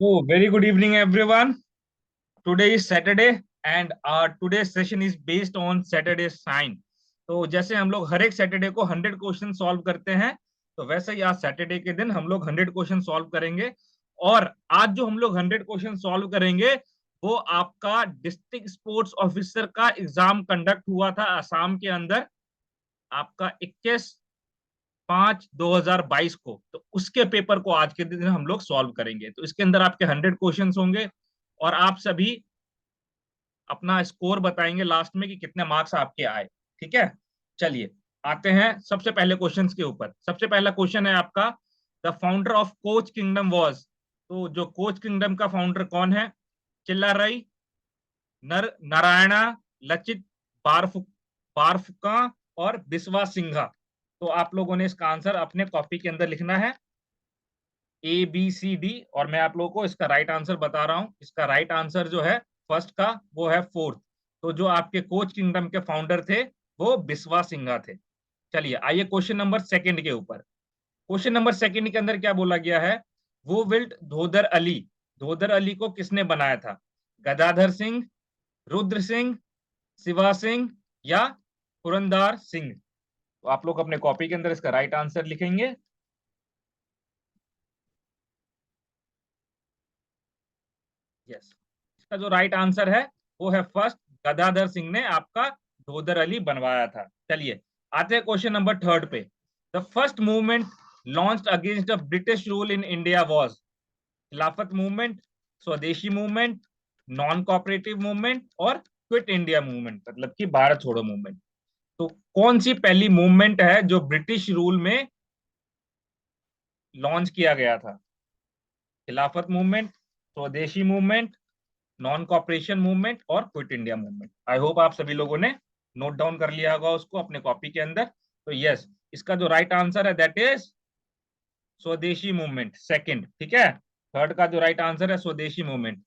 Oh, very good evening, everyone. Today is Saturday, and our today's session is based on Saturday sign. तो जैसे हम लोग हर एक Saturday को 100 क्वेश्चन सॉल्व करते हैं, तो वैसे ही आज सैटरडे के दिन हम लोग 100 क्वेश्चन सॉल्व करेंगे। और आज जो हम लोग 100 क्वेश्चन सॉल्व करेंगे, वो आपका डिस्ट्रिक्ट स्पोर्ट्स ऑफिसर का एग्जाम कंडक्ट हुआ था असम के अंदर, आपका 21/5/2022 को। तो उसके पेपर को आज के दिन हम लोग सॉल्व करेंगे। तो इसके अंदर आपके 100 क्वेश्चंस होंगे, और आप सभी अपना स्कोर बताएंगे लास्ट में कि कितने मार्क्स आपके आए। ठीक है, चलिए आते हैं सबसे पहले क्वेश्चंस के ऊपर। सबसे पहला क्वेश्चन है आपका, the founder of coach kingdom was. तो जो कोच किंगडम का फाउंडर कौन है? चिल्लाराई, नर नारायणा, लचित बारफुका और बिस्वा सिंघा। तो आप लोगों ने इसका आंसर अपने कॉपी के अंदर लिखना है, ABCD। और मैं आप लोगों को इसका राइट आंसर बता रहा हूं। इसका राइट आंसर जो है फर्स्ट का, वो है फोर्थ। तो जो आपके कोच किंगडम के फाउंडर थे, वो बिस्वा सिंघा थे। चलिए आइए क्वेश्चन नंबर सेकंड के ऊपर। क्वेश्चन नंबर सेकंड के अंदर क्या बोला गया है? वो विल्ट धोदर अली, धोदर अली को किसने बनाया था? गदाधर सिंह, रुद्र सिंह, शिवा सिंह या पुरंदार सिंह? तो आप लोग अपने कॉपी के अंदर इसका राइट आंसर लिखेंगे। यस, इसका जो राइट आंसर है वो है फर्स्ट, गदाधर सिंह ने आपका धोदर अली बनवाया था। चलिए आते हैं क्वेश्चन नंबर थर्ड पे। The first movement launched against the British rule in India was. खिलाफत मूवमेंट, स्वदेशी मूवमेंट, नॉन कोऑपरेटिव मूवमेंट और क्विट इंडिया मूवमेंट, मतलब कि भारत छोड़ो मूवमेंट। तो कौन सी पहली मूवमेंट है जो ब्रिटिश रूल में लॉन्च किया गया था? खिलाफत मूवमेंट, स्वदेशी मूवमेंट, नॉन कॉपरेशन मूवमेंट और quit India movement. I hope आप सभी लोगों ने नोट डाउन कर लिया होगा उसको अपने कॉपी के अंदर। तो यस, इसका जो राइट आंसर है दैट इज स्वदेशी मूवमेंट, सेकंड। ठीक है, थर्ड का जो राइट आंसर है स्वदेशी मूवमेंट।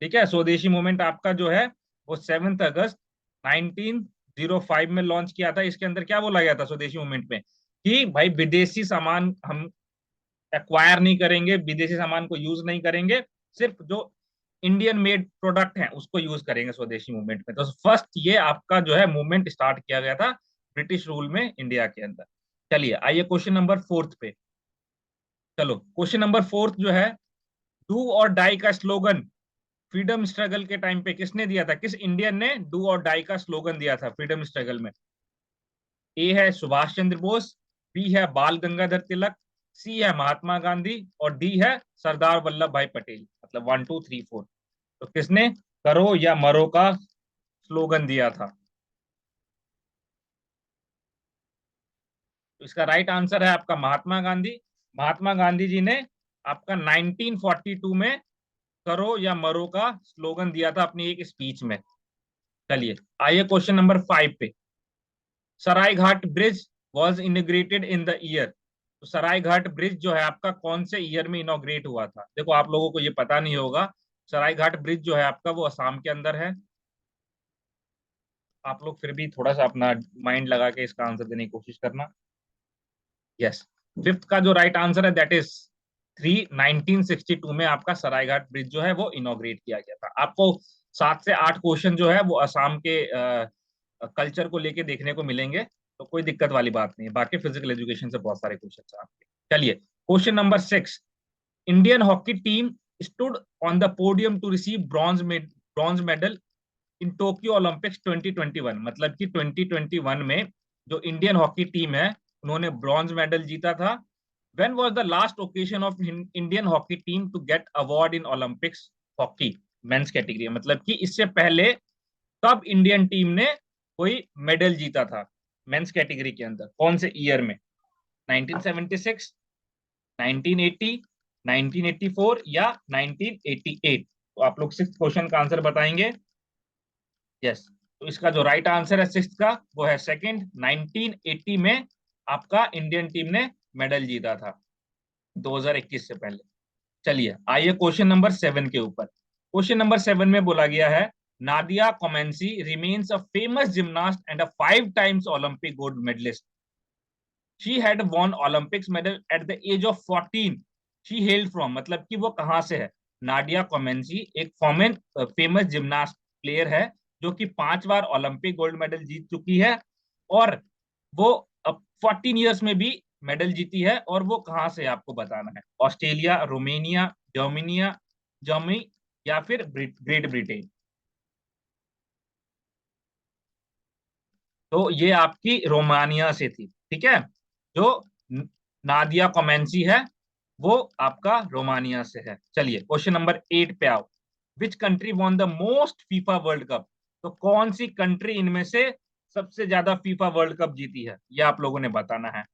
ठीक है, स्वदेशी मूवमेंट आपका जो है वो 7 अगस्त 1905 में लॉन्च किया था। इसके अंदर क्या बोला गया था स्वदेशी मूवमेंट में? कि भाई विदेशी सामान हम एक्वायर नहीं करेंगे, विदेशी सामान को यूज नहीं करेंगे, सिर्फ जो इंडियन मेड प्रोडक्ट हैं उसको यूज करेंगे स्वदेशी मूवमेंट में। तो फर्स्ट ये आपका जो है मूवमेंट स्टार्ट किया गया था ब्रिटिश रूल में इंडिया के अंदर। चलिए आइए क्वेश्चन नंबर फोर्थ पे। चलो क्वेश्चन नंबर फोर्थ जो है, डू और डाई का स्लोगन फ्रीडम स्ट्रगल के टाइम पे किसने दिया था? किस इंडियन ने डू और डाई का स्लोगन दिया था फ्रीडम स्ट्रगल में? ए है सुभाष चंद्र बोस, बी है बाल गंगाधर तिलक, सी है महात्मा गांधी और डी है सरदार वल्लभ भाई पटेल। मतलब 1 2 3 4। तो किसने करो या मरो का स्लोगन दिया था? तो इसका राइट आंसर है आपका महात्मा गांधी। महात्मा गांधी जी ने आपका 1942 में करो या मरो का स्लोगन दिया था अपनी एक स्पीच में। चलिए आइए क्वेश्चन नंबर 5 पे। Sarai Ghat bridge was inaugurated in the year. तो सराय घाट ब्रिज जो है आपका कौन से ईयर में इनोग्रेट हुआ था? देखो आप लोगों को ये पता नहीं होगा, सराय घाट ब्रिज जो है आपका वो असम के अंदर है। आप लोग फिर भी थोड़ा सा अपना माइंड लगा के इसका आंसर देने की कोशिश करना। यस, फिफ्थ का जो राइट आंसर है दैट इज 1962 में आपका सरायघाट ब्रिज जो है वो इनोग्रेट किया गया था। आपको 7 से 8 क्वेश्चन जो है वो असम के कल्चर को लेके देखने को मिलेंगे, तो कोई दिक्कत वाली बात नहीं है। बाकी फिजिकल एजुकेशन से बहुत सारे क्वेश्चन है आपके। चलिए question number 6। Indian hockey team stood on the podium to receive bronze medal in Tokyo Olympics 2021। मतलब कि 2021 में जो इंडियन हॉकी टीम है उन्होंने ब्रॉन्ज मेडल जीता था। When was the last occasion of Indian hockey team to get award in Olympics hockey men's category? मतलब कि इससे पहले कब इंडियन टीम ने कोई मेडल जीता था मेंस कैटेगरी के अंदर, कौन से ईयर में? 1976, 1980, 1984 या 1988? तो आप लोग सिक्स क्वेश्चन का आंसर बताएंगे। यस, तो इसका जो राइट आंसर है सिक्स का वो है सेकंड, 1980 में आपका इंडियन टीम ने मेडल जीता था, 2021 से पहले। चलिए आइए क्वेश्चन नंबर 7 के ऊपर। क्वेश्चन नंबर 7 में बोला गया है, Nadia Comaneci remains a famous gymnast and a 5 times Olympic gold medallist. She had won Olympics medal at the age of 14। She held from, मतलब कि वो कहां से है? नाडिया कोमेंची एक फेमस जिम्नास्ट प्लेयर है जो कि 5 बार ओलंपिक गोल्ड मेडल जीत चुकी है, और वो अब 14 ईयर्स में भी मेडल जीती है। और वो कहाँ से आपको बताना है, ऑस्ट्रेलिया, रोमेनिया, जर्मनी या फिर ग्रेट ब्रिटेन। तो ये आपकी रोमानिया से थी, ठीक है। जो न- नादिया कोमेंची है वो आपका रोमानिया से है। चलिए क्वेश्चन नंबर 8 पे आओ। Which country won the most FIFA world cup? तो कौन सी कंट्री इनमें से सबसे ज्यादा फीफा वर्ल्ड कप जीती है, ये आप लोगों ने बताना है।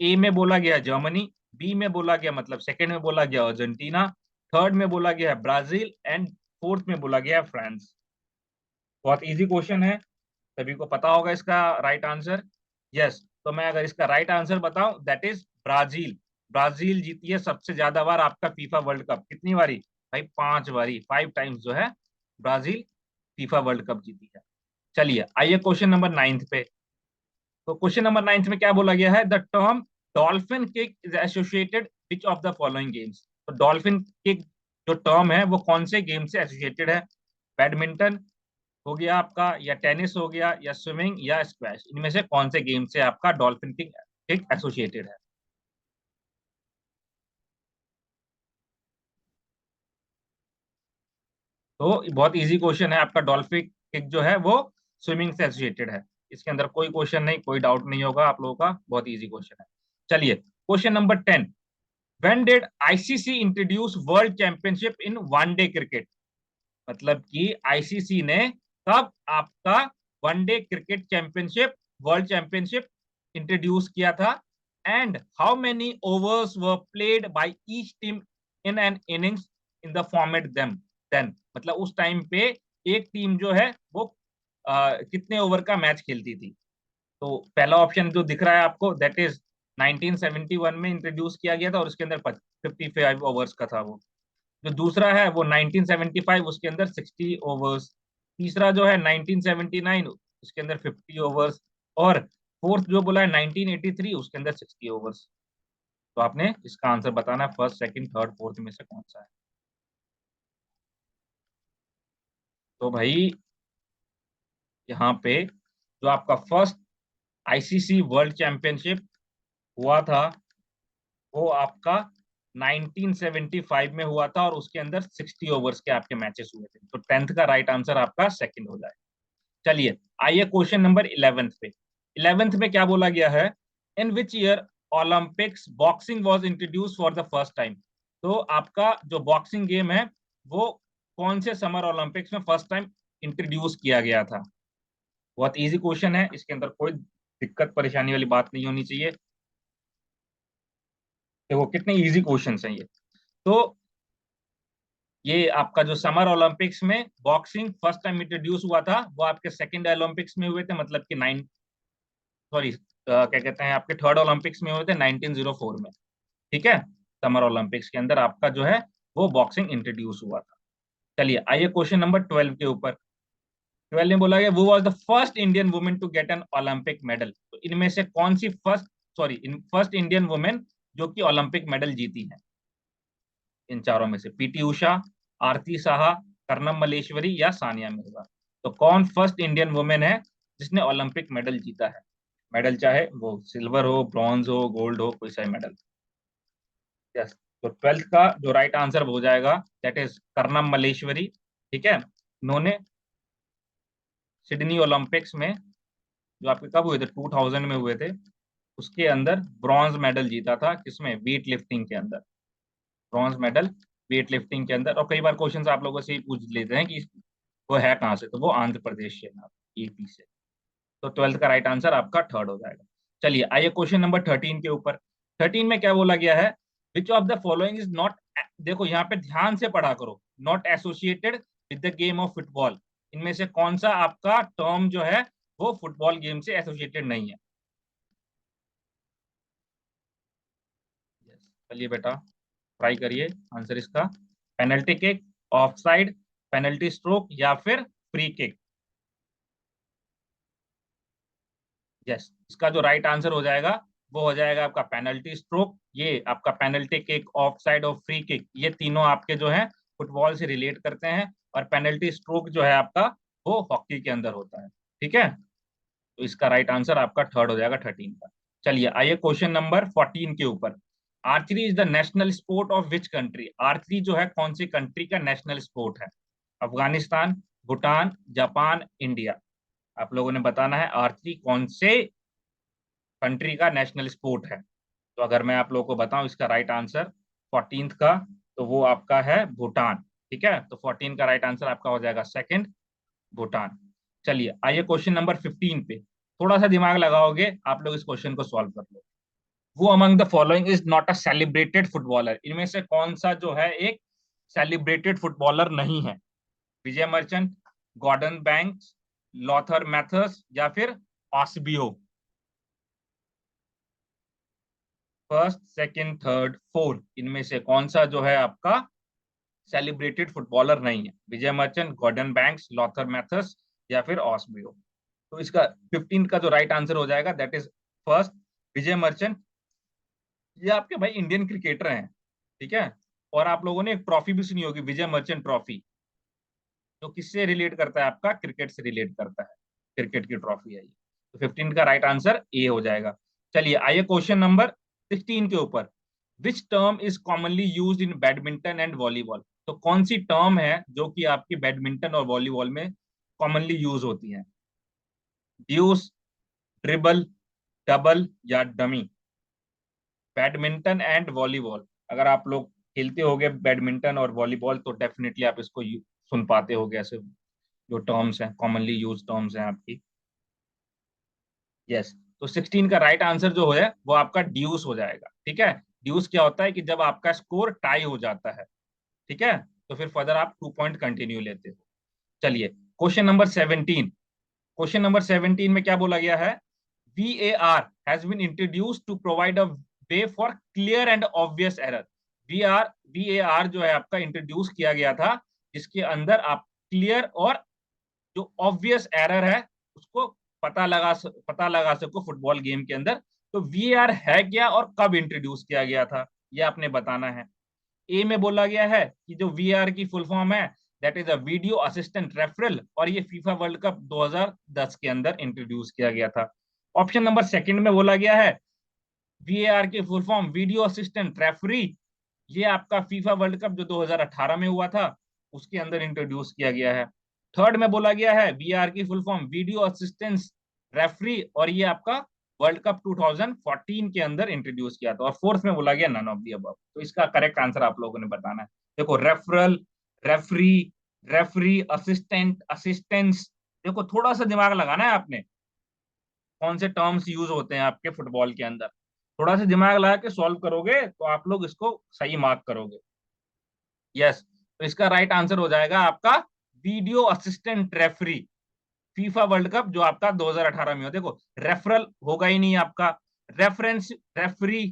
ए में बोला गया है जर्मनी, बी में बोला गया मतलब सेकंड में बोला गया अर्जेंटीना, थर्ड में बोला गया है ब्राजील, एंड फोर्थ में बोला गया है फ्रांस। बहुत इजी क्वेश्चन है, सभी को पता होगा इसका राइट आंसर। यस, तो मैं अगर इसका राइट आंसर बताऊं, दैट इज ब्राजील। ब्राजील जीती है सबसे ज्यादा बार आपका फीफा वर्ल्ड कप। कितनी बारी भाई? 5 बारी, 5 टाइम्स जो है ब्राजील फीफा वर्ल्ड कप जीती है। चलिए आइए क्वेश्चन नंबर 9 पे। तो क्वेश्चन नंबर 9 में क्या बोला गया है? The term dolphin kick is associated which of the following games? तो डॉल्फिन किक जो टर्म है वो कौन से गेम से एसोसिएटेड है? बैडमिंटन हो गया आपका, या टेनिस हो गया, या स्विमिंग, या स्क्वैश। इनमें से कौन से गेम से आपका डॉल्फिन किक किक एसोसिएटेड है? तो बहुत इजी क्वेश्चन है आपका। डॉल्फिन किक जो है वो स्विमिंग से एसोसिएटेड है। इसके अंदर कोई क्वेश्चन नहीं, कोई डाउट नहीं होगा आप लोगों का। बहुत इजी क्वेश्चन है। चलिए question number 10। When did ICC introduce world championship in one day cricket? मतलब कि आईसीसी ने कब आपका one day cricket championship, world championship introduce किया था? And how many overs were played by each team in an innings in the format then? मतलब उस time पे एक टीम जो है वो कितने ओवर का मैच खेलती थी? तो पहला ऑप्शन जो दिख रहा है आपको, दैट इज 1971 में इंट्रोड्यूस किया गया था, और उसके अंदर 55 ओवर्स का था वो। जो दूसरा है वो 1975, उसके अंदर 60 ओवर्स। तीसरा जो है 1979, उसके अंदर 50 ओवर्स। और फोर्थ जो बोला है 1983, उसके अंदर 60 ओवर्स। तो आपने इसका आंसर बताना है, फर्स्ट, सेकंड, थर्ड, फोर्थ में से कौन सा है। तो भाई यहाँ पे जो आपका फर्स्ट आईसीसी वर्ल्ड चैंपियनशिप हुआ था वो आपका 1975 में हुआ था, और उसके अंदर 60 ओवर्स के आपके मैचेस हुए थे। तो 10th का राइट आंसर आपका सेकंड हो जाए। चलिए आइए क्वेश्चन नंबर 11th पे। 11th में क्या बोला गया है? In which year Olympics boxing was introduce for the first time? तो आपका जो बॉक्सिंग गेम है वो कौन से समर ओलंपिक्स में फर्स्ट टाइम इंट्रोड्यूस किया गया था? बहुत इजी क्वेश्चन है, इसके अंदर कोई दिक्कत परेशानी वाली बात नहीं होनी चाहिए। देखो कितने इजी क्वेश्चन हैं ये। तो ये आपका जो समर ओलंपिक्स में बॉक्सिंग फर्स्ट टाइम इंट्रोड्यूस हुआ था वो आपके सेकंड ओलंपिक्स में हुए थे, मतलब कि नाइन, सॉरी, क्या कहते हैं, आपके थर्ड ओलंपिक्स में हुए थे 1904 में। ठीक है, समर ओलंपिक्स के अंदर आपका जो है वो बॉक्सिंग इंट्रोड्यूस हुआ था। चलिए आइए क्वेश्चन नंबर 12 के ऊपर। 12 में बोला गया वो was the first Indian women to get an Olympic medal. तो इनमें से कौन सी फर्स्ट, सॉरी, इन फर्स्ट इंडियन वुमेन जो कि ओलंपिक मेडल जीती है? इन चारों में से पीटी उषा, आरती साहा, कर्नम मल्लेश्वरी, या सानिया मिर्जा। तो कौन फर्स्ट इंडियन वुमेन है जिसने ओलंपिक मेडल जीता है? मेडल चाहे वो सिल्वर हो, ब्रॉन्ज हो, गोल्ड हो, कोई सा मेडल। यस, तो 12th का जो राइट आंसर हो जाएगा दैट इज कर्नम मल्लेश्वरी। ठीक है, उन्होंने सिडनी ओलंपिक्स में, जो आपके कब हुए थे, 2000 में हुए थे, उसके अंदर ब्रॉन्ज मेडल जीता था। किसमें? वेट लिफ्टिंग के अंदर। ब्रॉन्ज मेडल वेट लिफ्टिंग के अंदर। और कई बार क्वेश्चंस आप लोगों से ही पूछ लेते हैं कि वो है कहाँ से, तो वो आंध्र प्रदेश से, ईपी से। तो 12th का राइट आंसर आपका थर्ड हो जाएगा। चलिए आइए क्वेश्चन नंबर 13 के ऊपर। 13 में क्या बोला गया है? विच of the following is not, देखो यहाँ पे ध्यान से पढ़ा करो, not associated with the game of football. इनमें से कौन सा आपका टर्म जो है वो फुटबॉल गेम से एसोसिएटेड नहीं है? Yes. चलिए बेटा, ट्राई करिए आंसर इसका। Penalty kick, of side, penalty stroke, या फिर फ्री किक। यस, इसका जो राइट आंसर हो जाएगा वो हो जाएगा आपका पेनल्टी स्ट्रोक। ये आपका पेनल्टी किक, ऑफ साइड और फ्री किक, ये तीनों आपके जो है फुटबॉल से रिलेट करते हैं, और पेनल्टी स्ट्रोक जो है आपका वो हॉकी के अंदर होता है। ठीक है, तो इसका राइट आंसर आपका थर्ड हो जाएगा 13 का। चलिए आइए क्वेश्चन नंबर 14 के ऊपर। Archery is the national sport of which country? Archery जो है कौन सी कंट्री का नेशनल स्पोर्ट है? Afghanistan, Bhutan, Japan, India. आप लोगों ने बताना है आर्चरी कौन से कंट्री का नेशनल स्पोर्ट है। तो अगर मैं आप लोगों को बताऊं इसका राइट आंसर 14 का, तो वो आपका है भूटान। ठीक है, तो 14 का राइट आंसर आपका हो जाएगा सेकंड, भूटान। चलिए आइए क्वेश्चन नंबर 15 पे। थोड़ा सा दिमाग लगाओगे आप लोग इस क्वेश्चन को सॉल्व कर लो। वो among the following is not a celebrated footballer? इनमें से कौन सा जो है एक सेलिब्रेटेड फुटबॉलर नहीं है? Vijay Merchant, Gordon Banks, Lothar Matthaus, या फिर Eusebio. First, second, third, fourth, इनमें से कौन सा जो है आपका सेलिब्रेटेड फुटबॉलर नहीं है? Vijay Merchant, Gordon Banks, Lothar Matthaus, या फिर ऑस्बियो। तो इसका 15 का जो राइट आंसर हो जाएगा that is first, Vijay Merchant. ये आपके भाई इंडियन क्रिकेटर हैं। ठीक है, और आप लोगों ने एक ट्रॉफी भी सुनी होगी, विजय मर्चेंट ट्रॉफी, जो किससे रिलेट करता है? आपका क्रिकेट से रिलेट करता है, क्रिकेट की ट्रॉफी है ये। तो 15 का राइट आंसर ए हो जाएगा। चलिए आइए क्वेश्चन नंबर 16 के ऊपर। Which term is commonly used in badminton and volleyball? तो कौन सी टर्म है जो कि आपकी बैडमिंटन और वॉलीबॉल में कॉमनली यूज होती है? ड्यूस, ड्रिबल, डबल, या डमी। बैडमिंटन एंड वॉलीबॉल, अगर आप लोग खेलते होगे बैडमिंटन और वॉलीबॉल तो डेफिनेटली आप इसको सुन पाते होगे, ऐसे जो टर्म्स हैं, कॉमनली यूज टर्म्स हैं आपकी। यस, तो 16 का राइट आंसर जो है वो आपका ड्यूस हो जाएगा। ठीक है, ड्यूस क्या होता है कि जब आपका स्कोर टाई हो जाता है, ठीक है, तो फिर फर्दर आप 2 पॉइंट कंटिन्यू लेते हो। चलिए क्वेश्चन नंबर 17। क्वेश्चन नंबर 17 में क्या बोला गया है? VAR has been introduced to provide a way for clear and obvious error। VAR जो है आपका इंट्रोड्यूस किया गया था, जिसके अंदर आप क्लियर और जो ऑब्वियस एरर है उसको पता लगा सको फुटबॉल गेम के अंदर। तो VAR है क्या और कब इंट्रोड्यूस किया गया था, ये आपने बताना है। ए में बोला गया है कि जो VAR की फुल फॉर्म है that is a video assistant referral, और ये फीफा वर्ल्ड कप 2010 के अंदर इंट्रोड्यूस किया गया था। ऑप्शन नंबर सेकंड में बोला गया है VAR की full form video assistant referee, ये आपका फीफा वर्ल्ड कप जो 2018 में हुआ था उसके अंदर इंट्रोड्यूस किया गया है। थर्ड में बोला गया है VAR की full form video assistance referee, और ये आपका वर्ल्ड कप 2014 के अंदर इंट्रोड्यूस किया था। और फोर्थ में बोला गया नन ऑफ दी अबव। तो इसका करेक्ट आंसर आप लोगों ने बताना है। देखो referral, referee, referee, assistant, assistance, देखो थोड़ा सा दिमाग लगाना है आपने, कौन से टर्म्स यूज होते हैं आपके फुटबॉल के अंदर। थोड़ा सा दिमाग लगा के सॉल्व करोगे तो आप लोग इसको सही मार्क करोगे। यस, तो इसका राइट आंसर हो जाएगा आपका video assistant referee, FIFA world cup जो आपका 2018 में हो। देखो रेफरल होगा ही नहीं आपका, रेफरेंस रेफरी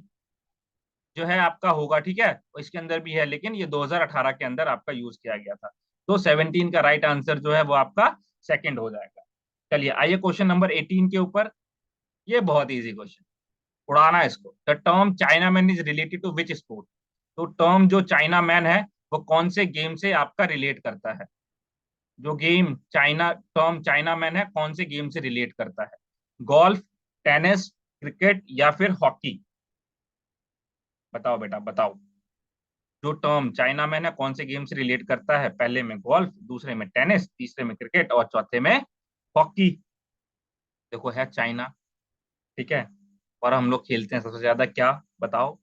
जो है आपका होगा, ठीक है, तो इसके अंदर भी है, लेकिन ये 2018 के अंदर आपका यूज किया गया था। तो 17 का राइट आंसर जो है वो आपका सेकंड हो जाएगा। चलिए आइए क्वेश्चन नंबर 18 के ऊपर। ये बहुत इजी क्वेश्चन, उड़ाना इसको। The term chinaman is related to which sport? तो टर्म जो चाइना मैन है वो कौन से गेम से आपका रिलेट करता है? जो game China, term chinaman है कौन से गेम से रिलेट करता है? गोल्फ, टेनिस, क्रिकेट, या फिर हॉकी? बताओ बेटा बताओ। जो टर्म चाइना मैन है कौन से गेम से रिलेट करता है? पहले में गोल्फ, दूसरे में टेनिस, तीसरे में क्रिकेट, और चौथे में हॉकी। देखो है चाइना, ठीक है, और हम लोग खेलते हैं सबसे ज्यादा क्या, बताओ?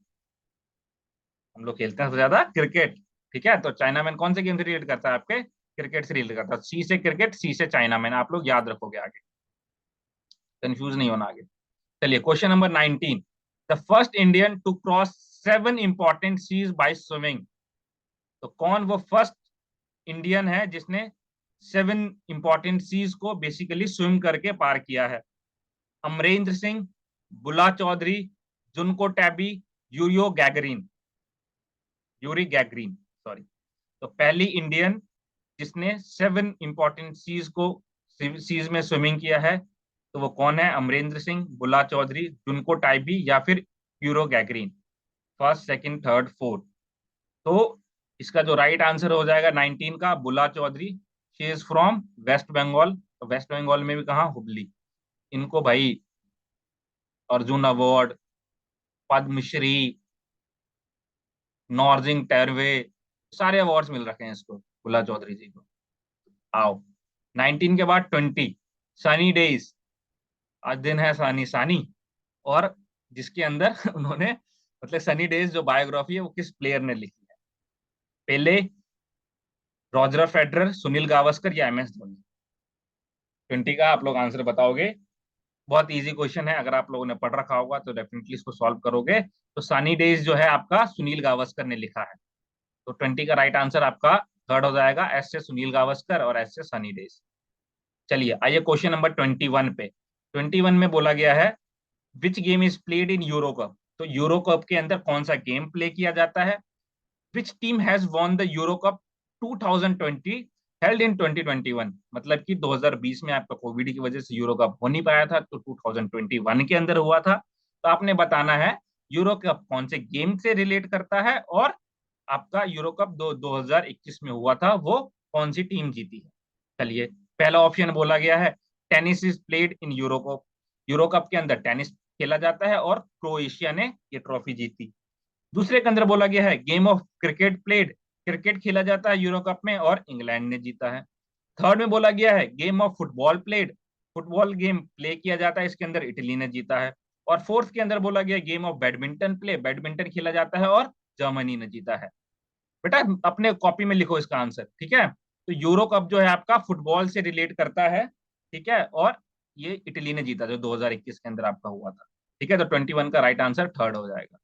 हम लोग खेलते हैं सबसे ज्यादा क्रिकेट। ठीक है, तो चाइना मैन कौन से गेम से रिलेट करता है? आपके क्रिकेट से रिलेट करता है। सी से क्रिकेट, सी से चाइना मैन, आप लोग याद रखोगे, आगे कंफ्यूज नहीं होना आगे। चलिए question number 19। The first Indian to cross 7 important seas by swimming? तो कौन वो फर्स्ट इंडियन है जिसने 7 इंपॉर्टेंट सीज को बेसिकली स्विम करके पार किया है? अमरेंद्र सिंह, बुला चौधरी, जुनको टैबी, यूरियो गैगरीन, यूरी गैगरीन, सॉरी। तो पहली इंडियन जिसने 7 इंपॉर्टेंट सीज में स्विमिंग किया है, तो वो कौन है? अमरेंद्र सिंह, बुला चौधरी, जुनको टाइबी, या फिर euro Gagarin. First, second, third, fourth. तो इसका जो राइट आंसर हो जाएगा 19 का, Bula Chaudhary. She is from West Bengal. तो वेस्ट बंगाल में भी कहाँ, हुबली। इनको भाई अर्जुन अवार्ड, पद्मश्री, नॉर्जिंग टैरवे, सारे अवार्ड्स मिल रखे हैं इसको, बुला चौधरी जी को। आओ 19 के बाद 20, सनी डेज। आज दिन है सनी सनी। और जिसके अंदर उन्होंने, मतलब सनी डेज जो बायोग्राफी है वो किस प्लेयर ने लिखी है? पेले, रॉजर फेडरर, सुनील गावस्कर या MS धोनी? 20 का आप लोग आंसर बताओगे। बहुत इजी क्वेश्चन है, अगर आप लोगों ने पढ़ रखा होगा तो डेफिनेटली इसको सॉल्व करोगे। तो सनी डेज जो है आपका सुनील गावस्कर ने लिखा है। तो 20 का राइट आंसर आपका थर्ड हो जाएगा, एस से सुनील गावस्कर और एस से सनी डेज। चलिए आइए क्वेश्चन नंबर 21 पे। 21 में बोला गया है which game is played in euro cup. तो यूरो कप के अंदर कौन सा गेम प्ले किया जाता है? Which team has won the euro cup 2020 held in 2021। मतलब कि 2020 में आपका कोविड की वजह से यूरो कप हो नहीं पाया था, तो 2021 के अंदर हुआ था। तो आपने बताना है यूरो कप कौन से गेम से रिलेट करता है, और आपका यूरो कप 2021 में हुआ था वो कौन सी टीम जीती है। चलिए, पहला ऑप्शन बोला गया है tennis is played in euro cup. Euro cup के अंदर टेनिस खेला जाता है और क्रोएशिया ने ये ट्रॉफी जीती। दूसरे के अंदर बोला गया है game of cricket played. Cricket खेला जाता है यूरो कप में और इंग्लैंड ने जीता है। थर्ड में बोला गया है game of football played. Football game play किया जाता है, इसके अंदर इटली ने जीता है। और फोर्थ के अंदर बोला गया game of badminton play. Badminton खेला जाता है और जर्मनी ने जीता है। बेटा अपने कॉपी में लिखो इसका आंसर, ठीक है? तो यूरो कप जो है आपका फुटबॉल से रिलेट करता है, ठीक है? और ये इटली ने जीता जो 2021 के अंदर आपका हुआ था। ठीक है, तो 21 का राइट आंसर थर्ड हो जाएगा।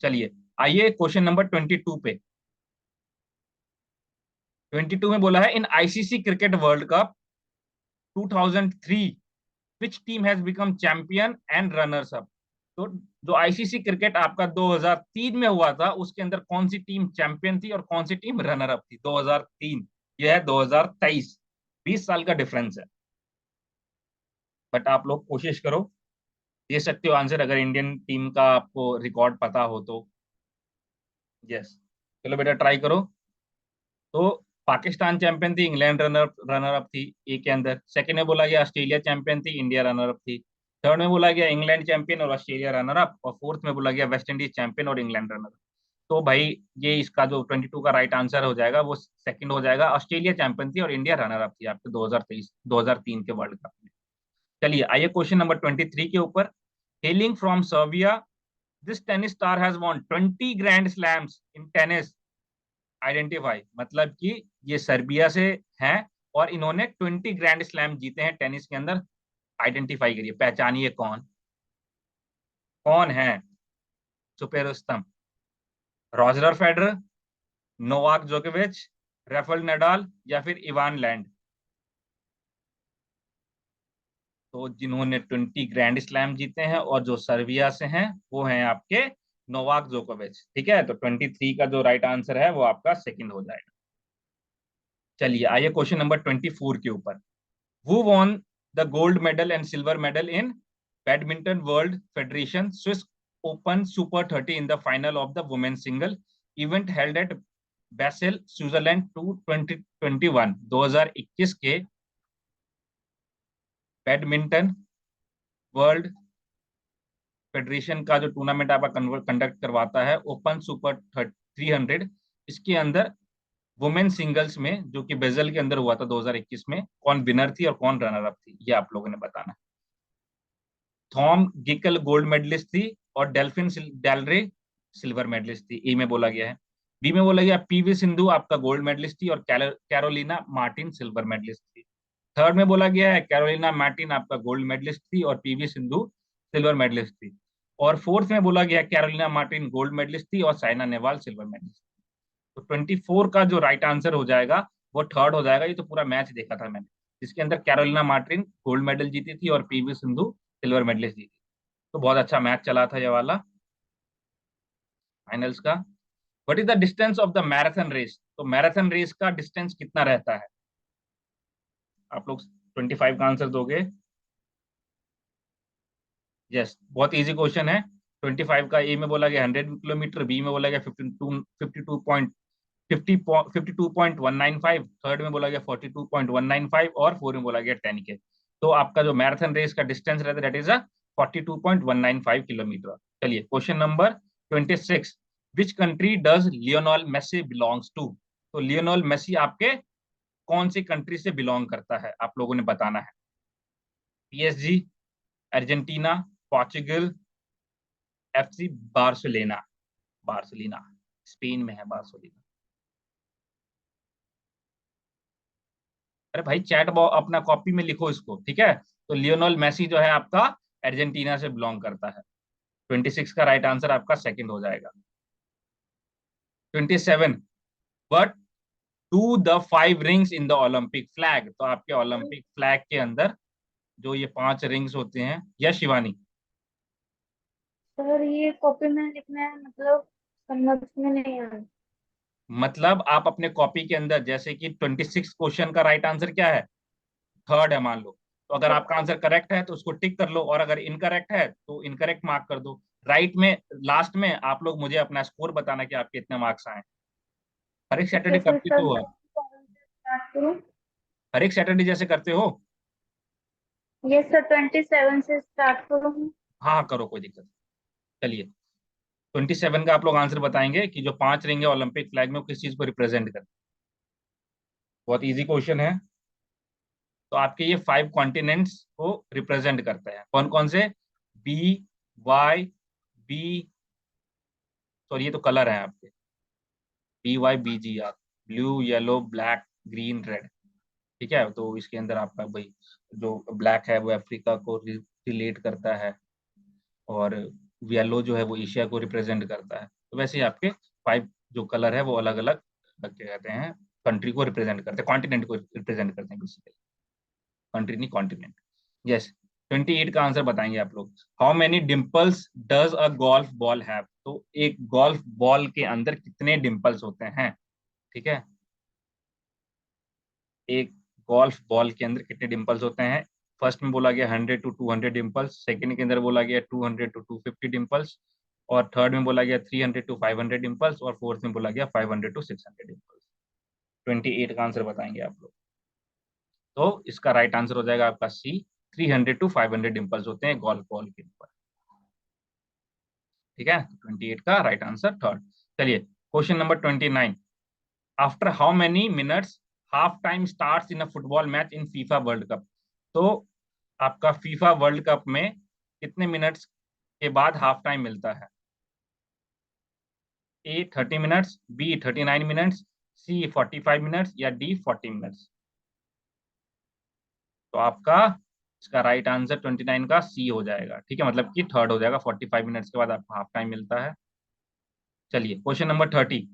चलिए आइए क्वेश्चन नंबर 22 पे। 22 में बोला है इन ICC cricket world cup 2003 which team has become champion and runners up. तो जो ICC क्रिकेट आपका 2003 में हुआ था, उसके अंदर कौन सी टीम चैंपियन थी और कौन सी टीम रनर अप थी? 2003, यह है 2023, 20 साल का डिफरेंस है। बट आप लोग कोशिश करो, दे सकते हो आंसर अगर इंडियन टीम का आपको रिकॉर्ड पता हो तो। यस, चलो बेटा ट्राई करो। तो पाकिस्तान चैंपियन थी, इंग्लैंड रनर रनर अप थी ए के अंदर। सेकंड में बोला गया ऑस्ट्रेलिया चैंपियन थी, इंडिया रनर अप थी। थर्ड में बोला गया इंग्लैंड चैंपियन और ऑस्ट्रेलिया रनर अप। और फोर्थ में बोला गया वेस्ट इंडीज चैंपियन और इंग्लैंड रनर अप। तो भाई ये इसका जो 22 का राइट आंसर हो जाएगा वो सेकंड हो जाएगा, ऑस्ट्रेलिया चैंपियन थी और इंडिया रनर अप थी आपके 2023 2003 के वर्ल्ड कप में। चलिए आइए क्वेश्चन नंबर 23 के ऊपर। Hailing from Serbia, this tennis star has won 20 grand slams in tennis. Identify, मतलब कि ये सर्बिया से हैं और इन्होंने 20 ग्रैंड स्लैम जीते हैं टेनिस के अंदर। आइडेंटिफाई करिए, पहचानिए कौन कौन है। छुपे रुस्तम, रॉजर फेडरर, नोवाक जोकोविच, राफेल नडाल या फिर इवान लैंड। तो जिन्होंने 20 ग्रैंड स्लैम जीते हैं और जो सर्बिया से हैं वो हैं आपके नोवाक जोकोविच। ठीक है, तो 23 का जो राइट आंसर है वो आपका सेकंड हो जाएगा। चलिए आइए क्वेश्चन नंबर 24 के ऊपर। Who won the gold medal and silver medal in Badminton World Federation Swiss Open Super 30 in the final of the women's single event held at Basel, Switzerland 2021? 2021 के बैडमिंटन वर्ल्ड फेडरेशन का जो tournament आपका conduct करवाता है open super 300, इसके अंदर women singles में जो कि बेजल के अंदर हुआ था 2021 में, कौन विनर थी और कौन रनर अप थी, ये आप लोगों ने बताना है। थॉम गिकल गोल्ड मेडलिस्ट थी और डेल्फिन डेलरे सिल्वर मेडलिस्ट थी, ए में बोला गया है। बी में बोला गया PV सिंधु आपका गोल्ड मेडलिस्ट थी और कैरोलिना मार्टिन सिल्वर मेडलिस्ट थी। थर्ड में बोला गया है कैरोलिना मार्टिन आपका गोल्ड मेडलिस्ट थी और PV सिंधु सिल्वर मेडलिस्ट थी। और फोर्थ में बोला गया कैरोलिना मार्टिन गोल्ड मेडलिस्ट थी और साइना नेहवाल सिल्वर मेडलिस्ट। तो 24 का जो राइट आंसर हो जाएगा वो थर्ड हो जाएगा। ये तो पूरा मैच देखा था मैंने, जिसके अंदर कैरोलिना मार्टिन गोल्ड मेडल जीती थी और PV सिंधु सिल्वर मेडलिस्ट जीती। तो बहुत अच्छा मैच चला था ये वाला फाइनल्स का। What is the distance of the marathon race? तो मैराथन रेस का डिस्टेंस कितना रहता है? आप लोग 25 का आंसर दोगे? यस, बहुत इजी क्वेश्चन है। 25 का ए में बोला गया 100 किलोमीटर, बी में बोला गया 52 52.195, थर्ड में बोला गया 42.195 और फोर्थ में बोला गया 10K। तो आपका जो मैराथन रेस का डिस्टेंस रहता है दैट इज 42.195 किलोमीटर। चलिए question number 26, which country does Lionel Messi belongs to? तो लियोनेल मेसी आपके कौन सी कंट्री से बिलोंग करता है, आप लोगों ने बताना है। PSG, Argentina, Portugal, FC Barcelona. Barcelona Spain में है बार्सिलोना। अरे भाई चैट बॉक्स अपना कॉपी में लिखो इसको, ठीक है। तो लियोनेल मेसी जो है आपका अर्जेंटीना से बिलोंग करता है। 26 का राइट आंसर आपका सेकंड हो जाएगा। 27, but to the 5 rings in the Olympic flag. तो आपके ओलंपिक फ्लैग के अंदर जो ये 5 रिंग्स होते हैं, या शिवानी? सर ये कॉपी में लिखना है, मतलब समझ में नहीं आ रहा। मतलब आप अपने कॉपी के अंदर, जैसे कि 26 क्वेश्चन का राइट आंसर क्या है, थर्ड है मान लो। तो अगर आपका आंसर करेक्ट है तो उसको टिक कर लो, और अगर इनकरेक्ट है तो इनकरेक्ट मार्क कर दो। राइट में लास्ट में आप लोग मुझे अपना स्कोर बताना कि आपके इतने मार्क्स आए। हर एक ठीक है सैटरडे सर, करते सर हो आप? 27 से स्टार्ट करूँ? हर एक सैटरडे जैसे करते हो? यस सर, 27 से स्टार्ट करूँ? हाँ हाँ, करो, कोई दिक्कत नहीं। चलिए 27 का आप लोग आंसर बताएंगे कि जो 5 रिंग है ओलंपिक फ्लैग में वो किस चीज को रिप्रेजेंट करते हैं। बहुत इजी क्वेश्चन है। तो आपके ये 5 कॉन्टिनेंट्स को रिप्रेजेंट करते हैं, कौन कौन से? बी, वाई, बी, सॉरी ये तो कलर है आपके, BYBGR, blue, yellow, black, green, red. ठीक है, तो इसके अंदर आपका भाई जो ब्लैक है वो अफ्रीका को रिलेट करता है, और येलो जो है वो एशिया को रिप्रेजेंट करता है। तो वैसे ही आपके 5 जो कलर है वो अलग अलग क्या कहते हैं, कंट्री को रिप्रेजेंट करते हैं, कॉन्टिनेंट को रिप्रेजेंट करते हैं बेसिकली, कंट्री नहीं कॉन्टिनेंट। यस, 28 का आंसर बताएंगे आप लोग। How many dimples does a golf ball have? तो एक गोल्फ बॉल के अंदर कितने डिम्पल्स होते हैं? ठीक है, एक गोल्फ बॉल के अंदर कितने डिम्पल्स होते हैं? फर्स्ट में बोला गया 100 to 200 डिम्पल्स, सेकंड के अंदर बोला गया 200 to 250 डिम्पल्स, और थर्ड में बोला गया 300 to 500 डिम्पल्स, और फोर्थ में बोला गया 500 to 600 डिम्पल्स। 28 का आंसर बताएंगे आप लोग। तो इसका राइट आंसर हो जाएगा आपका सी, 300 to 500 डिम्पल्स होते हैं गोल्फ बॉल के ऊपर। ठीक है, 28 का राइट आंसर थर्ड। चलिए question number 29, after how many minutes half time starts in a football match in FIFA world cup? तो आपका फीफा वर्ल्ड कप में कितने मिनट्स के बाद हाफ टाइम मिलता है? ए 30 मिनट्स, बी 39 मिनट्स, सी 45 मिनट्स, या डी 40 मिनट्स? तो आपका इसका राइट आंसर 29 का सी हो जाएगा। ठीक है, मतलब कि थर्ड हो जाएगा, 45 मिनट्स के बाद आपको हाफ टाइम मिलता है। चलिए क्वेश्चन नंबर 30,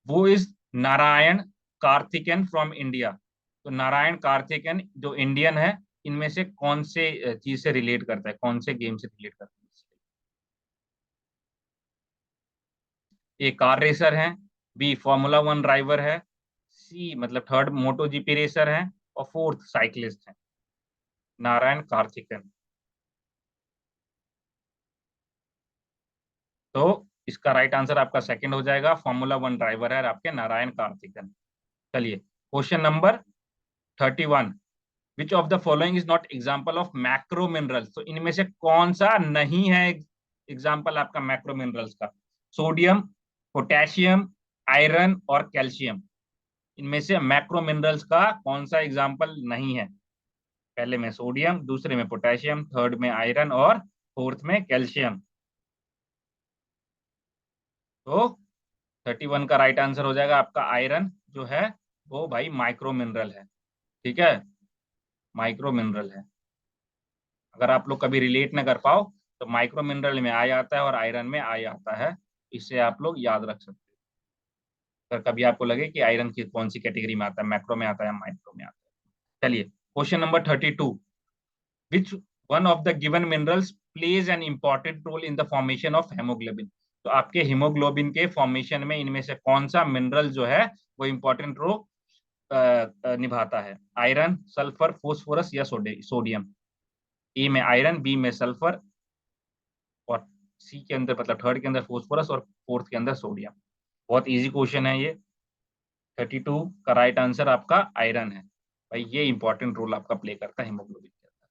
वो इज नारायण कार्थिकेन फ्रॉम इंडिया? तो नारायण कार्थिकेन जो इंडियन है, इनमें से कौन से चीज से रिलेट करता है, कौन से गेम से रिलेट करता है? ए कार रेसर है, बी फार्मूला 1 ड्राइवर है, सी मतलब थर्ड मोटो जीपी रेसर है, और फोर्थ साइकिलिस्ट है। नारायण कार्थिकेन। तो इसका राइट आंसर आपका सेकंड हो जाएगा, फार्मूला 1 ड्राइवर है आपके नारायण कार्थिकेन। चलिए question number 31, which of the following is not example of macro minerals? तो इनमें से कौन सा नहीं है एग्जाम्पल आपका मैक्रो मिनरल्स का? सोडियम, पोटेशियम, आयरन और कैल्शियम। इनमें से मैक्रो मिनरल्स का कौन सा एग्जाम्पल नहीं है? पहले में सोडियम, दूसरे में पोटेशियम, थर्ड में आयरन, और फोर्थ में कैल्शियम। तो 31 का राइट आंसर हो जाएगा आपका आयरन जो है वो भाई माइक्रो मिनरल है। ठीक है, माइक्रो मिनरल है। अगर आप लोग कभी रिलेट ना कर पाओ तो माइक्रो मिनरल में आ जाता है और आयरन में आ जाता है, इससे आप लोग याद रख सकते हो। अगर कभी आपको लगे कि आयरन की कौन सी कैटेगरी में आता है, मैक्रो में आता है या माइक्रो में आता है। चलिए question number 32, which one of the given minerals plays an important role in the formation of haemoglobin? तो आपके हीमोग्लोबिन के फॉर्मेशन में इनमें से कौन सा मिनरल जो है वो इंपॉर्टेंट रोल निभाता है? आयरन, सल्फर, फोस्फोरस, या सोडियम? ए में आयरन, बी में सल्फर, और सी के अंदर मतलब थर्ड के अंदर फोस्फोरस, और फोर्थ के अंदर सोडियम। बहुत इजी क्वेश्चन है ये। 32 का राइट आंसर आपका आयरन है। भाई ये इंपॉर्टेंट रोल आपका प्ले करता है हीमोग्लोबिन के अंदर।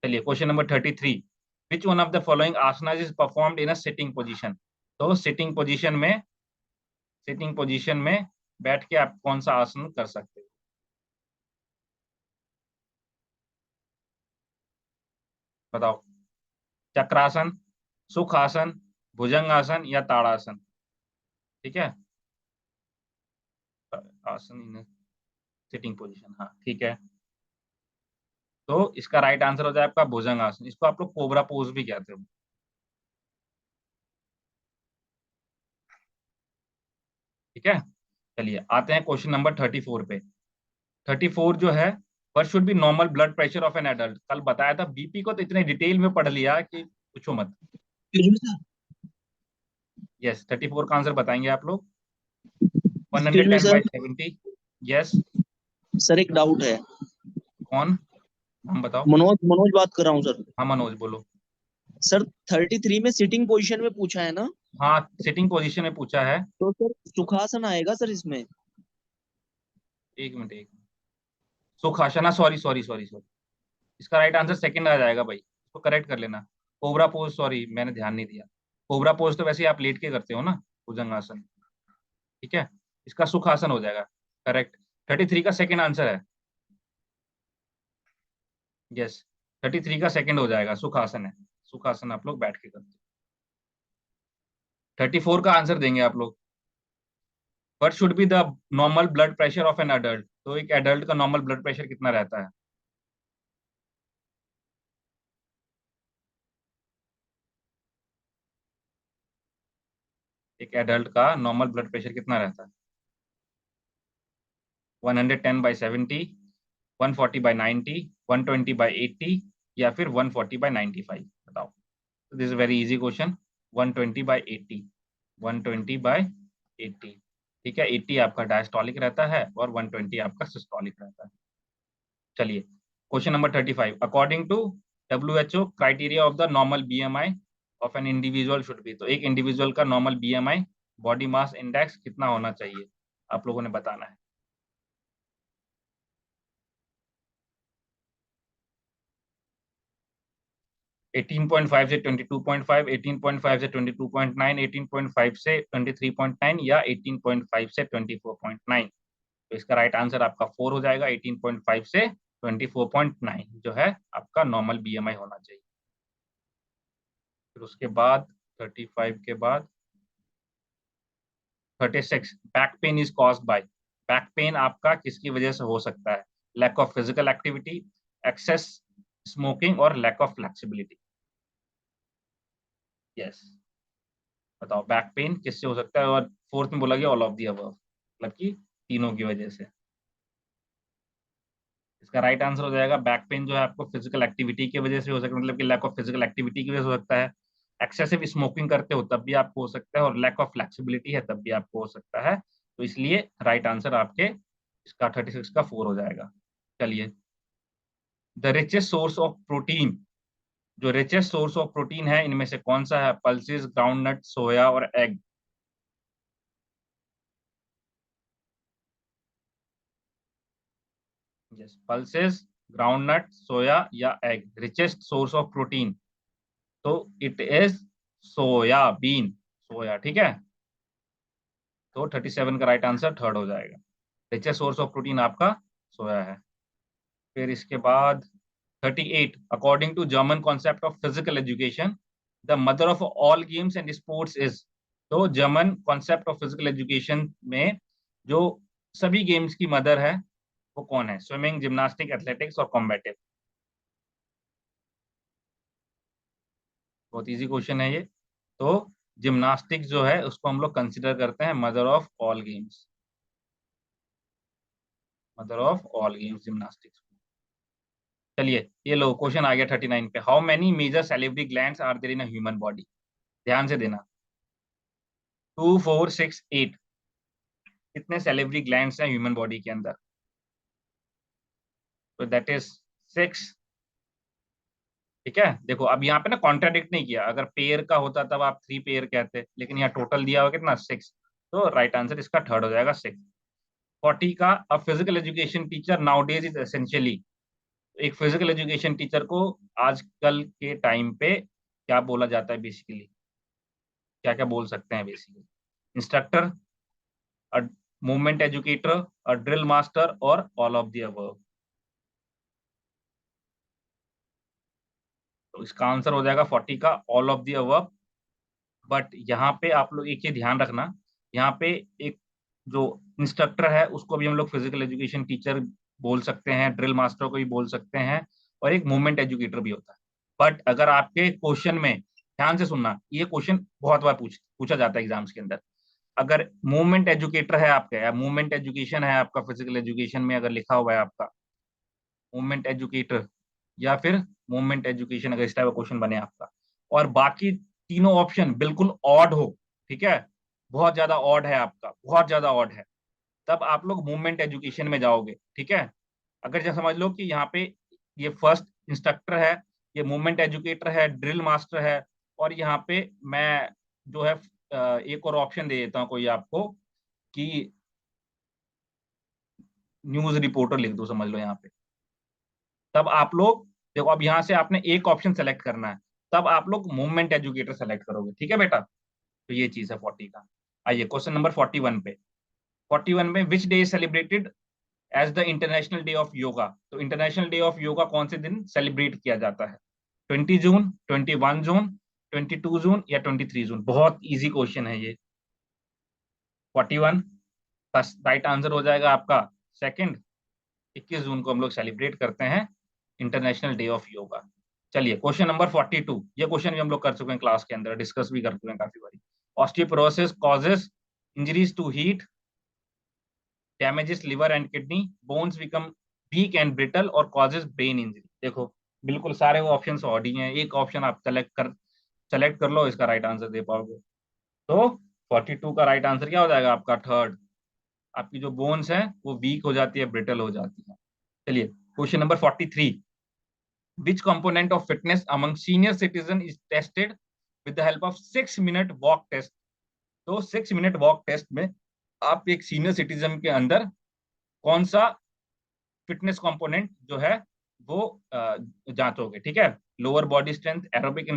चलिए question number 33, which one of the following asanas is performed in a sitting position. तो सिटिंग पोजीशन में बैठ के आप कौन सा आसन कर सकते हो? बताओ। चक्रासन, सुखासन, भुजंगासन या ताड़ासन। ठीक है, आसन इन सिटिंग पोजीशन, हाँ ठीक है। तो इसका राइट आंसर हो जाए आपका भुजंगासन। इसको आप लोग कोबरा पोज भी कहते हो। ठीक है, चलिए आते हैं क्वेश्चन नंबर 34 पे। 34 जो है, what should be normal blood pressure of an adult. कल बताया था बीपी को तो इतने डिटेल में पढ़ लिया कि पूछो मत। यस, 34 का आंसर बताएंगे आप लोग। Excuse me 110 sir. By 70। Yes. Sir एक डाउट है। कौन? हम बताओ। मनोज मनोज बात कर रहा हूँ सर। हाँ मनोज बोलो। सर 33 में सिटिंग पोजीशन में पूछा है ना? हाँ सिटिंग पोजीशन में पूछा है। तो सर सुखासन आएगा सर इसमें। एक मिनट, एक minute. Sukhasana, sorry sorry sorry sorry, इसका राइट आंसर सेकंड आ जाएगा भाई, इसको करेक्ट कर लेना। कोबरा पोज, सॉरी मैंने ध्यान नहीं दिया। कोबरा पोज तो वैसे ही आप लेट के करते हो ना, भुजंगासन। ठीक है, इसका सुखासन हो जाएगा करेक्ट। 33 का सेकंड आंसर है। यस, 33 का सेकंड हो जाएगा, सुखासन है। सुखासन आप लोग बैठ के करते हो। 34 का आंसर देंगे आप लोग। What should be the normal blood pressure of an adult. तो एक एडल्ट का नॉर्मल ब्लड प्रेशर कितना रहता है? एक एडल्ट का नॉर्मल ब्लड प्रेशर कितना रहता है? 110/70, 140/90, 120/80 या फिर 140/95? बताओ। This is very easy question. 120/80, 120/80। ठीक है, 80 आपका डायस्टोलिक रहता है और 120 आपका सिस्टोलिक रहता है। चलिए question number 35, according to WHO criteria of the normal BMI of an individual should be. तो एक इंडिविजुअल का normal BMI, body mass index कितना होना चाहिए, आप लोगों ने बताना है। 18.5 से 22.5, 18.5 से 22.9, 18.5 से 23.9 या 18.5 से 24.9। तो इसका राइट आंसर आपका 4 हो जाएगा। 18.5 से 24.9 जो है आपका नॉर्मल BMI होना चाहिए। फिर उसके बाद 35 के बाद 36, back pain is caused by. Back pain आपका किसकी वजह से हो सकता है? Lack of physical activity, excess smoking और लैक ऑफ फ्लेक्सिबिलिटी। यस, बताओ बैक पेन किससे हो सकता है? और फोर्थ में बोला गया ऑल ऑफ दी अबव, मतलब कि तीनों की वजह से। इसका राइट आंसर हो जाएगा बैक पेन जो है आपको फिजिकल एक्टिविटी की वजह से हो सकता है, मतलब कि लैक ऑफ फिजिकल एक्टिविटी की वजह से हो सकता है। एक्सेसिव स्मोकिंग करते हो तब भी आपको हो सकता है, और लैक ऑफ फ्लेक्सिबिलिटी है तब भी आपको हो सकता है। तो इसलिए राइट आंसर आपके इसका 36 का 4 हो जाएगा। चलिए, the richest source of protein. जो रिचेस्ट सोर्स ऑफ प्रोटीन है इनमें से कौन सा है? पल्सेस, ग्राउंडनट, सोया और एग। यस, पल्सेस, ग्राउंडनट, सोया या egg, richest source of protein. तो इट इज सोयाबीन, सोया। ठीक है, तो 37 का राइट आंसर थर्ड हो जाएगा। रिचेस्ट सोर्स ऑफ प्रोटीन आपका सोया है। फिर इसके बाद 38, according to German concept of physical education the mother of all games and sports is. तो German concept of physical education में जो सभी गेम्स की मदर है वो कौन है? स्विमिंग, जिम्नास्टिक, एथलेटिक्स और कॉम्बैटिव। बहुत इजी क्वेश्चन है ये। तो जिम्नास्टिक्स जो है उसको हम लोग कंसिडर करते हैं mother of all games, mother of all games gymnastics. चलिए ये लो क्वेश्चन आ गया 39 पे। How many major salivary glands are there in a human body? ध्यान से देना। 2, 4, 6, 8, कितने सैलिवरी ग्लैंड्स हैं ह्यूमन बॉडी के अंदर? तो दैट इज 6। ठीक है, देखो अब यहाँ पे ना कॉन्ट्राडिक्ट नहीं किया। अगर पेयर का होता तब आप 3 पेयर कहते, लेकिन यहाँ टोटल दिया हुआ कितना? 6। तो राइट आंसर इसका थर्ड हो जाएगा, 6। 40 का, a physical education teacher now days is essentially, एक फिजिकल एजुकेशन टीचर को आजकल के टाइम पे क्या बोला जाता है बेसिकली, क्या क्या बोल सकते हैं basically? Instructor, a movement educator, a drill master और ऑल ऑफ द अबव। तो इसका आंसर हो जाएगा 40 का all of the above. But यहाँ पे आप लोग एक चीज ध्यान रखना, यहाँ पे एक जो इंस्ट्रक्टर है उसको भी हम लोग फिजिकल एजुकेशन टीचर बोल सकते हैं, ड्रिल मास्टर को भी बोल सकते हैं, और एक मूवमेंट एजुकेटर भी होता है। बट अगर आपके क्वेश्चन में, ध्यान से सुनना, ये क्वेश्चन बहुत बार पूछा जाता है एग्जाम्स के अंदर, अगर मूवमेंट एजुकेटर है आपका या मूवमेंट एजुकेशन है आपका, फिजिकल एजुकेशन में अगर लिखा हुआ है आपका मूवमेंट एजुकेटर या फिर मूवमेंट एजुकेशन, अगर इस टाइप का क्वेश्चन बने आपका, और बाकी तीनों ऑप्शन बिल्कुल ऑड हो, ठीक है, बहुत ज्यादा ऑड है आपका, बहुत ज्यादा ऑड है, तब आप लोग मूवमेंट एजुकेशन में जाओगे, ठीक है। अगर जैसे समझ लो कि यहाँ पे ये फर्स्ट इंस्ट्रक्टर है, ये मूवमेंट एजुकेटर है, ड्रिल मास्टर है, और यहाँ पे मैं जो है एक और ऑप्शन दे देता हूँ कोई आपको कि न्यूज रिपोर्टर लिख दो, समझ लो यहाँ पे, तब आप लोग देखो, अब यहाँ से आपने एक ऑप्शन सेलेक्ट करना है, तब आप लोग मूवमेंट एजुकेटर सेलेक्ट करोगे, ठीक है बेटा। तो ये चीज है 40 का। आइए क्वेश्चन नंबर 41 पे। 41 में which day is celebrated as the international day of yoga? तो इंटरनेशनल डे ऑफ योगा कौन से दिन सेलिब्रेट किया जाता है? 20 जून, 21 जून, 22 जून या 23 जून? बहुत इजी क्वेश्चन है ये। 41 का राइट आंसर हो जाएगा आपका सेकंड। 21 जून को हम लोग सेलिब्रेट करते हैं इंटरनेशनल डे ऑफ योगा। चलिए क्वेश्चन नंबर 42, ये क्वेश्चन भी हम लोग कर चुके हैं क्लास के अंदर, डिस्कस भी कर चुके हैं काफी बारी। Osteoporosis causes injuries to heat, damages liver and kidney, bones become weak and brittle और कॉजेस ब्रेन इंजरी। देखो बिल्कुल सारे वो ऑप्शंस ऑड ही हैं, एक ऑप्शन आप सेलेक्ट कर लो, इसका राइट आंसर दे पाओगे। तो 42 का राइट आंसर क्या हो जाएगा आपका? थर्ड। आपकी जो बोन्स हैं वो वीक हो जाती है, ब्रिटल हो जाती है। चलिए question number 43, which component of fitness among senior citizen is tested with the help of 6 minute walk test? तो 6 minute walk टेस्ट में आप एक सीनियर सिटीजन के अंदर कौन सा फिटनेस कंपोनेंट जो है वो जांचोगे, ठीक है। Lower body strength, aerobic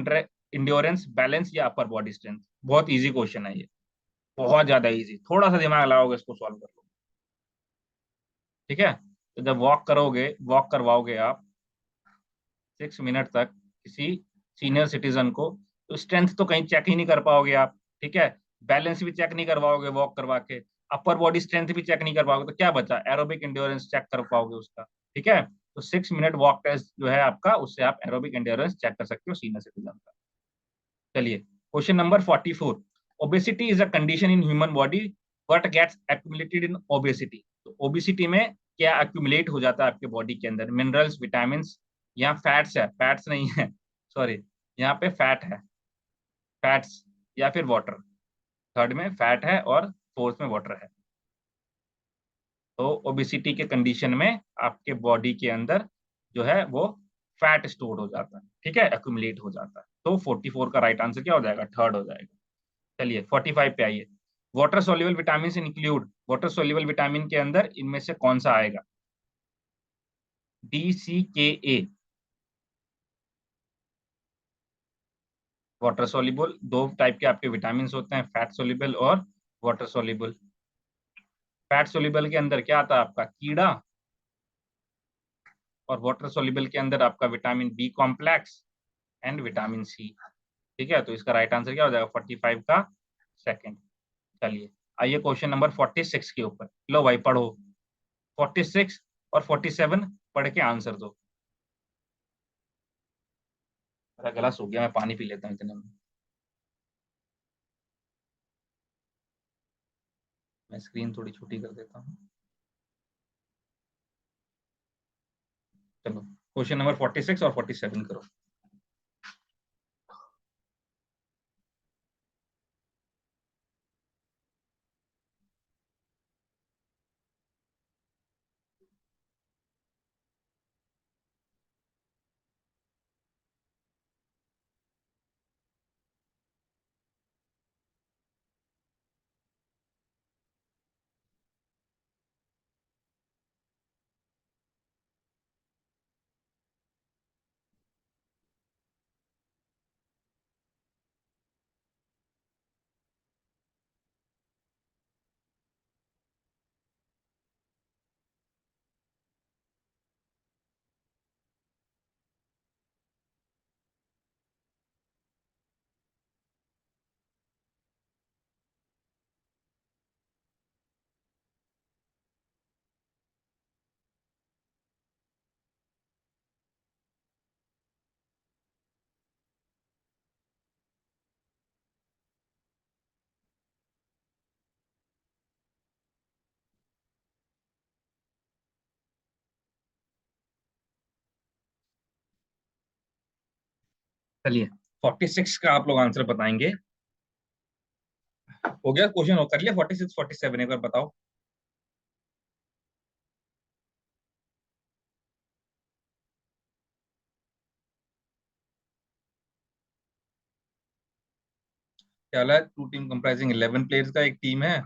endurance, balance या अपर बॉडी स्ट्रेंथ? बहुत इजी क्वेश्चन है ये, बहुत ज्यादा इजी, थोड़ा सा दिमाग लगाओगे इसको सॉल्व कर लो, ठीक है। तो जब वॉक करोगे, वॉक करवाओगे आप 6 मिनट तक किसी सीनियर सिटीजन को, तो स्ट्रेंथ तो कहीं चेक ही नहीं कर पाओगे आप, ठीक है। बैलेंस भी चेक नहीं करवाओगे वॉक करवा के, अपर बॉडी स्ट्रेंथ भी चेक नहीं कर पाओगे, तो क्या बचा? एरोबिक एंड्योरेंस चेक कर पाओगे उसका, ठीक है। तो 6 मिनट वॉक टेस्ट जो है आपका, उससे आप एरोबिक एंड्योरेंस चेक कर सकते हो सीनियर सिटीजन का। चलिए question number 44, obesity is a condition in human body what gets accumulated in obesity? तो ओबेसिटी में क्या एक्यूमुलेट हो जाता है आपके बॉडी के अंदर? मिनरल्स, विटामिन, यहाँ फैट्स है, फैट्स नहीं है, सॉरी, यहाँ पे फैट है, फैट्स या फिर वाटर। थर्ड में फैट है और फोर्थ में वाटर है। तो ओबेसिटी के कंडीशन में आपके बॉडी के अंदर जो है वो फैट स्टोर हो जाता है, ठीक है, एक्यूमुलेट हो जाता है। तो 44 का राइट आंसर क्या हो जाएगा? थर्ड हो जाएगा। चलिए 45 पे आइए। Water soluble vitamin include, water soluble vitamin के अंदर इनमें से कौन सा आएगा? DCKA। वाटर सोल्यूबल, दो टाइप के आपके विटामिन होते हैं, फैट सोल्यूबल और वाटर सोल्यूबल। फैट सोल्यूबल के अंदर क्या आता है आपका? कीड़ा। और वाटर सोल्यूबल के अंदर आपका vitamin B complex and vitamin C, ठीक है। तो इसका राइट आंसर क्या हो जाएगा? 45 का सेकंड। चलिए आइए क्वेश्चन नंबर 46 के ऊपर, लो भाई पढ़ो। 46 और 47 पढ़ के आंसर दो। मेरा गला सूख गया, मैं पानी पी लेता हूँ इतने में। मैं स्क्रीन थोड़ी छोटी कर देता हूँ। चलो क्वेश्चन नंबर 46 और 47 करो। चलिए 46 का आप लोग आंसर बताएंगे। हो गया क्वेश्चन, हो कर लिया 46 47 एक बार बताओ। क्या है, टू टीम कंप्राइजिंग 11 प्लेयर्स का एक टीम है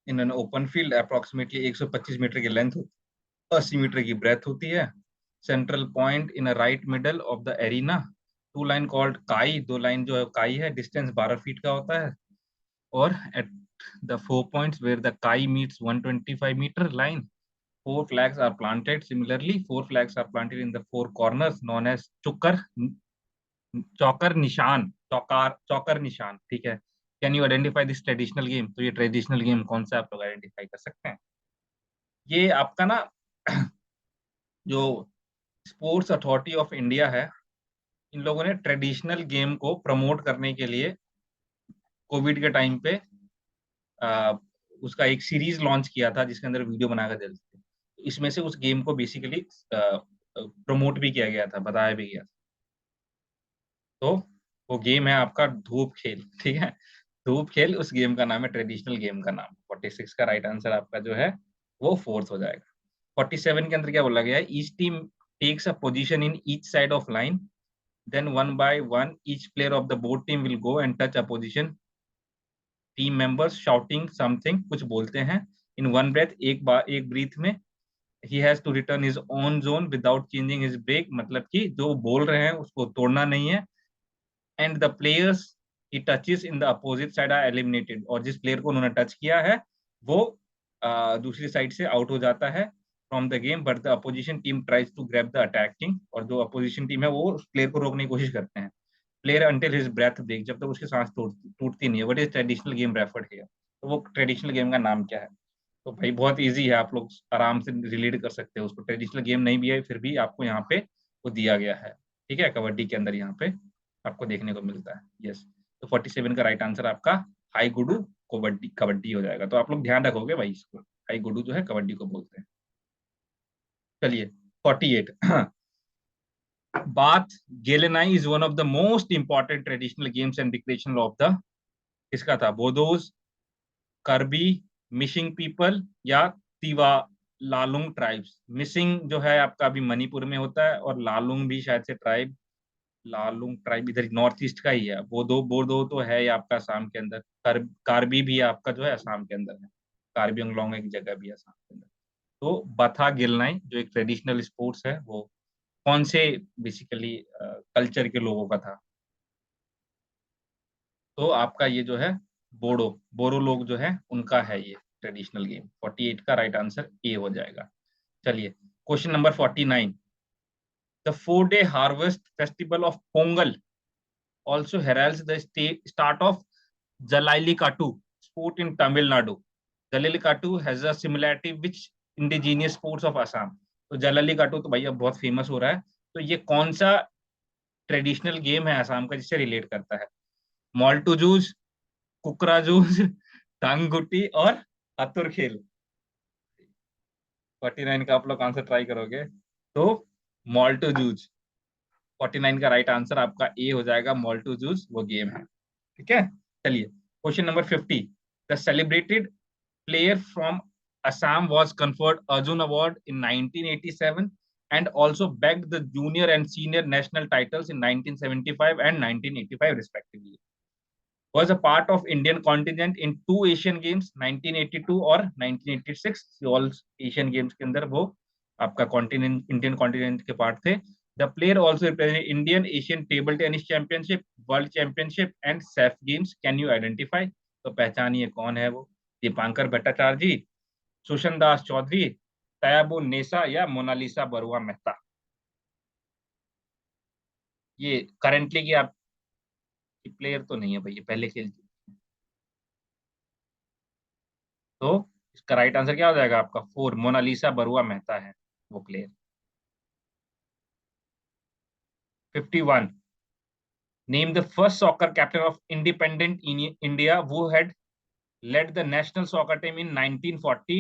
in an open field, approximately 125 metre की लेंथ, 80 मीटर की ब्रेथ होती है, central point in right middle of the arena, two line called काई, दो लाइन जो है काई है, डिस्टेंस 12 फीट का होता है, और at the 4 points where the काई meets 125 meter line, 4 flags are planted. Similarly, 4 flags are planted in the 4 corners known as चौकर निशान, चौकर निशान, ठीक है। Can you identify this traditional game? तो ये ट्रेडिशनल गेम कौन सा आप लोग आइडेंटिफाई कर सकते हैं? ये आपका ना जो स्पोर्ट्स अथॉरिटी ऑफ इंडिया है, इन लोगों ने ट्रेडिशनल गेम को प्रमोट करने के लिए कोविड के टाइम पे आ, उसका एक सीरीज लॉन्च किया था जिसके अंदर वीडियो बनाकर देते थे। इसमें से उस गेम को बेसिकली प्रमोट भी किया गया था, बताया भी गया। तो वो गेम है आपका धूप खेल, ठीक है। धूप खेल उस गेम का नाम है, ट्रेडिशनल गेम का नाम। 46 का राइट आंसर आपका जो है वो फोर्थ हो जाएगा। 47 के अंदर क्या बोला गया है? Each team takes a position in each side of line, then one by one each player of the both team will go and touch a position, team members shouting something, कुछ बोलते हैं, इन वन ब्रेथ, एक बार एक breath में, he has to return his own zone without changing his break, मतलब कि जो बोल रहे हैं उसको तोड़ना नहीं है, and the players he touches in the opposite side are eliminated, और जिस प्लेयर को उन्होंने टच किया है वो दूसरी साइड से आउट हो जाता है from the game, but the opposition team tries to grab the attacking, और जो अपोजिशन टीम है वो उस प्लेयर को रोकने की कोशिश करते हैं। Player until his breath break, जब तक उसकी सांस टूटती नहीं है। What is traditional game referred here? तो वो ट्रेडिशनल गेम का नाम क्या है? तो भाई बहुत इजी है, आप लोग आराम से रिलेट कर सकते हो उसको। ट्रेडिशनल गेम नहीं भी है फिर भी आपको यहाँ पे वो दिया गया है, ठीक है, कबड्डी के अंदर यहाँ पे आपको देखने को मिलता है। यस, तो 47 का राइट आंसर आपका हाई गुडू कबड्डी, कबड्डी हो जाएगा। तो आप लोग ध्यान रखोगे भाई इसको, हाई गुडू जो है कबड्डी को बोलते हैं। चलिए 48 बाथ गेलेनाई is one of the most important traditional games and recreational of the, किसका था? बोदोज, करबी, मिशिंग पीपल, या तिवा लालुंग ट्राइब्स। मिसिंग जो है आपका अभी मणिपुर में होता है, और लालुंग भी शायद से ट्राइब, लालुंग ट्राइब इधर नॉर्थ ईस्ट का ही है। बोदो बोदो तो है ये आपका असम के अंदर, कार्बी भी आपका जो है असम के अंदर है, कार्बी अंगलोंग एक जगह भी है असम के अंदर। तो बथा गिलनाई जो एक ट्रेडिशनल स्पोर्ट्स है वो कौन से बेसिकली कल्चर के लोगों का था? तो आपका ये जो है बोडो, बोरो लोग जो है उनका है ये ट्रेडिशनल गेम। 48 का राइट आंसर ए हो जाएगा। चलिए question number 49, the 4 day harvest festival of Pongal also heralds the start of Jallikattu sport in Tamil Nadu. Jallikattu has a similarity with indigenous sports of Assam. तो जल्लीकट्टू तो भैया बहुत famous हो रहा है, तो ये कौन सा ट्रेडिशनल गेम है असम का जिससे रिलेट करता है? मॉल्टू जूझ, कुकरा जूझ, टांग गुटी और हथुर खेल। 49 का आप लोग आंसर ट्राई करोगे तो मॉल्टू जूझ, 49 का राइट आंसर आपका ए हो जाएगा। मॉल्टू जूझ वो गेम है, ठीक है। चलिए question number 50, the celebrated player from Assam was conferred Arjun Award in 1987 and also bagged the junior and senior national titles in 1975 and 1985 respectively. Was a part of Indian contingent in 2 Asian Games 1982 और 1986। All Asian games के अंदर वो आपका continent, Indian continent के part थे। The player also represent Indian Asian table tennis championship, world championship and SAF games. Can you identify? तो पहचानिए कौन है वो? दीपांकर भट्टाचार्य जी, सुशन दास चौधरी, तयाबू नेसा या मोनालिसा बरुआ मेहता। ये करेंटली की आप प्लेयर तो नहीं है भाई, ये पहले खेलती। तो इसका राइट आंसर क्या हो जाएगा आपका? 4, मोनालिसा बरुआ मेहता है वो player. 51, name the first soccer captain of independent India who had led the national soccer team in 1940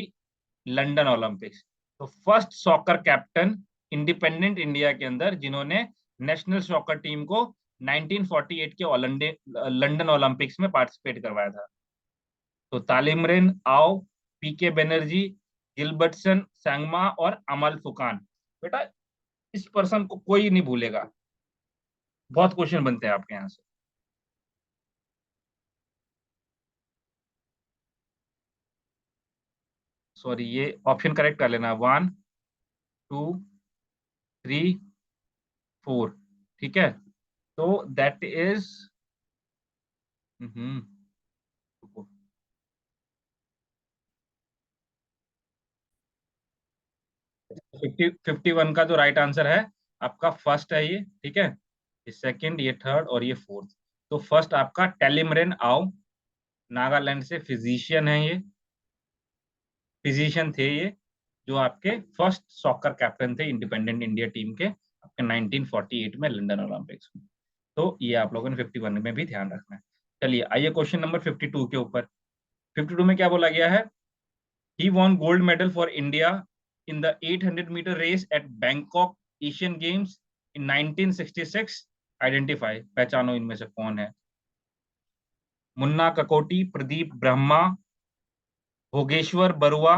London Olympics. तो first soccer captain independent India के अंदर जिन्होंने नेशनल सॉकर टीम को 1948 के लंदन ओलंपिक्स में पार्टिसिपेट करवाया था? तो तालिमरेन आओ, पीके बनर्जी, गिलबर्टसन संगमा और अमल फुकान। बेटा इस पर्सन को कोई नहीं भूलेगा, बहुत क्वेश्चन बनते हैं आपके यहाँ से। सॉरी, ये ऑप्शन करेक्ट कर लेना, 1 2 3 4, ठीक है। तो दैट इज 51 का जो राइट आंसर है आपका फर्स्ट है ये, ठीक है। ये सेकंड, ये थर्ड और ये फोर्थ। तो फर्स्ट आपका टेलिमरेन आओ, नागालैंड से फिजिशियन है ये, फिजिशियन थे ये, जो आपके फर्स्ट सॉकर कैप्टन थे इंडिपेंडेंट इंडिया टीम के आपके 1948 में लंदन ओलंपिक्स में। तो ये आप लोगों ने 51 में भी ध्यान रखना है। चलिए आइए क्वेश्चन नंबर 52 के ऊपर। 52 में क्या बोला गया है? He won gold medal for India in the 800 meter race at Bangkok Asian Games in 1966. Identify, पहचानो इनमें से कौन है? मुन्ना ककोटी, प्रदीप ब्रह्मा, भोगेश्वर बरुआ।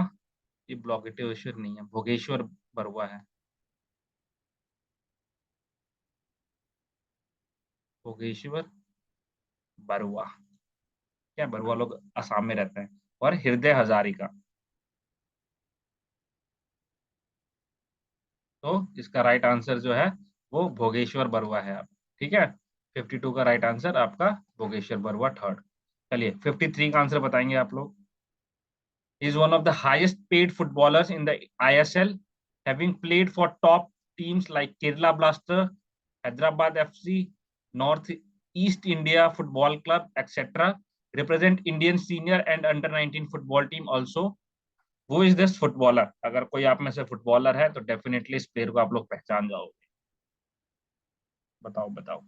ये ब्लॉकेटेश्वर नहीं है, भोगेश्वर बरुआ है। भोगेश्वर बरुआ, क्या बरुआ लोग असम में रहते हैं। और हृदय हजारिका। तो इसका राइट आंसर जो है वो भोगेश्वर बरुआ है आप, ठीक है। 52 का राइट आंसर आपका भोगेश्वर बरुआ थर्ड। चलिए 53 का आंसर बताएंगे आप लोग। Is one of the highest paid footballers in the ISL, having played for top teams like Kerala blaster, Hyderabad FC, north east India football club etcetera, represent Indian senior and under 19 football team also. वो is this footballer? अगर कोई आप में से footballer है तो definitely इस player को आप लोग पहचान जाओगे। बताओ बताओ।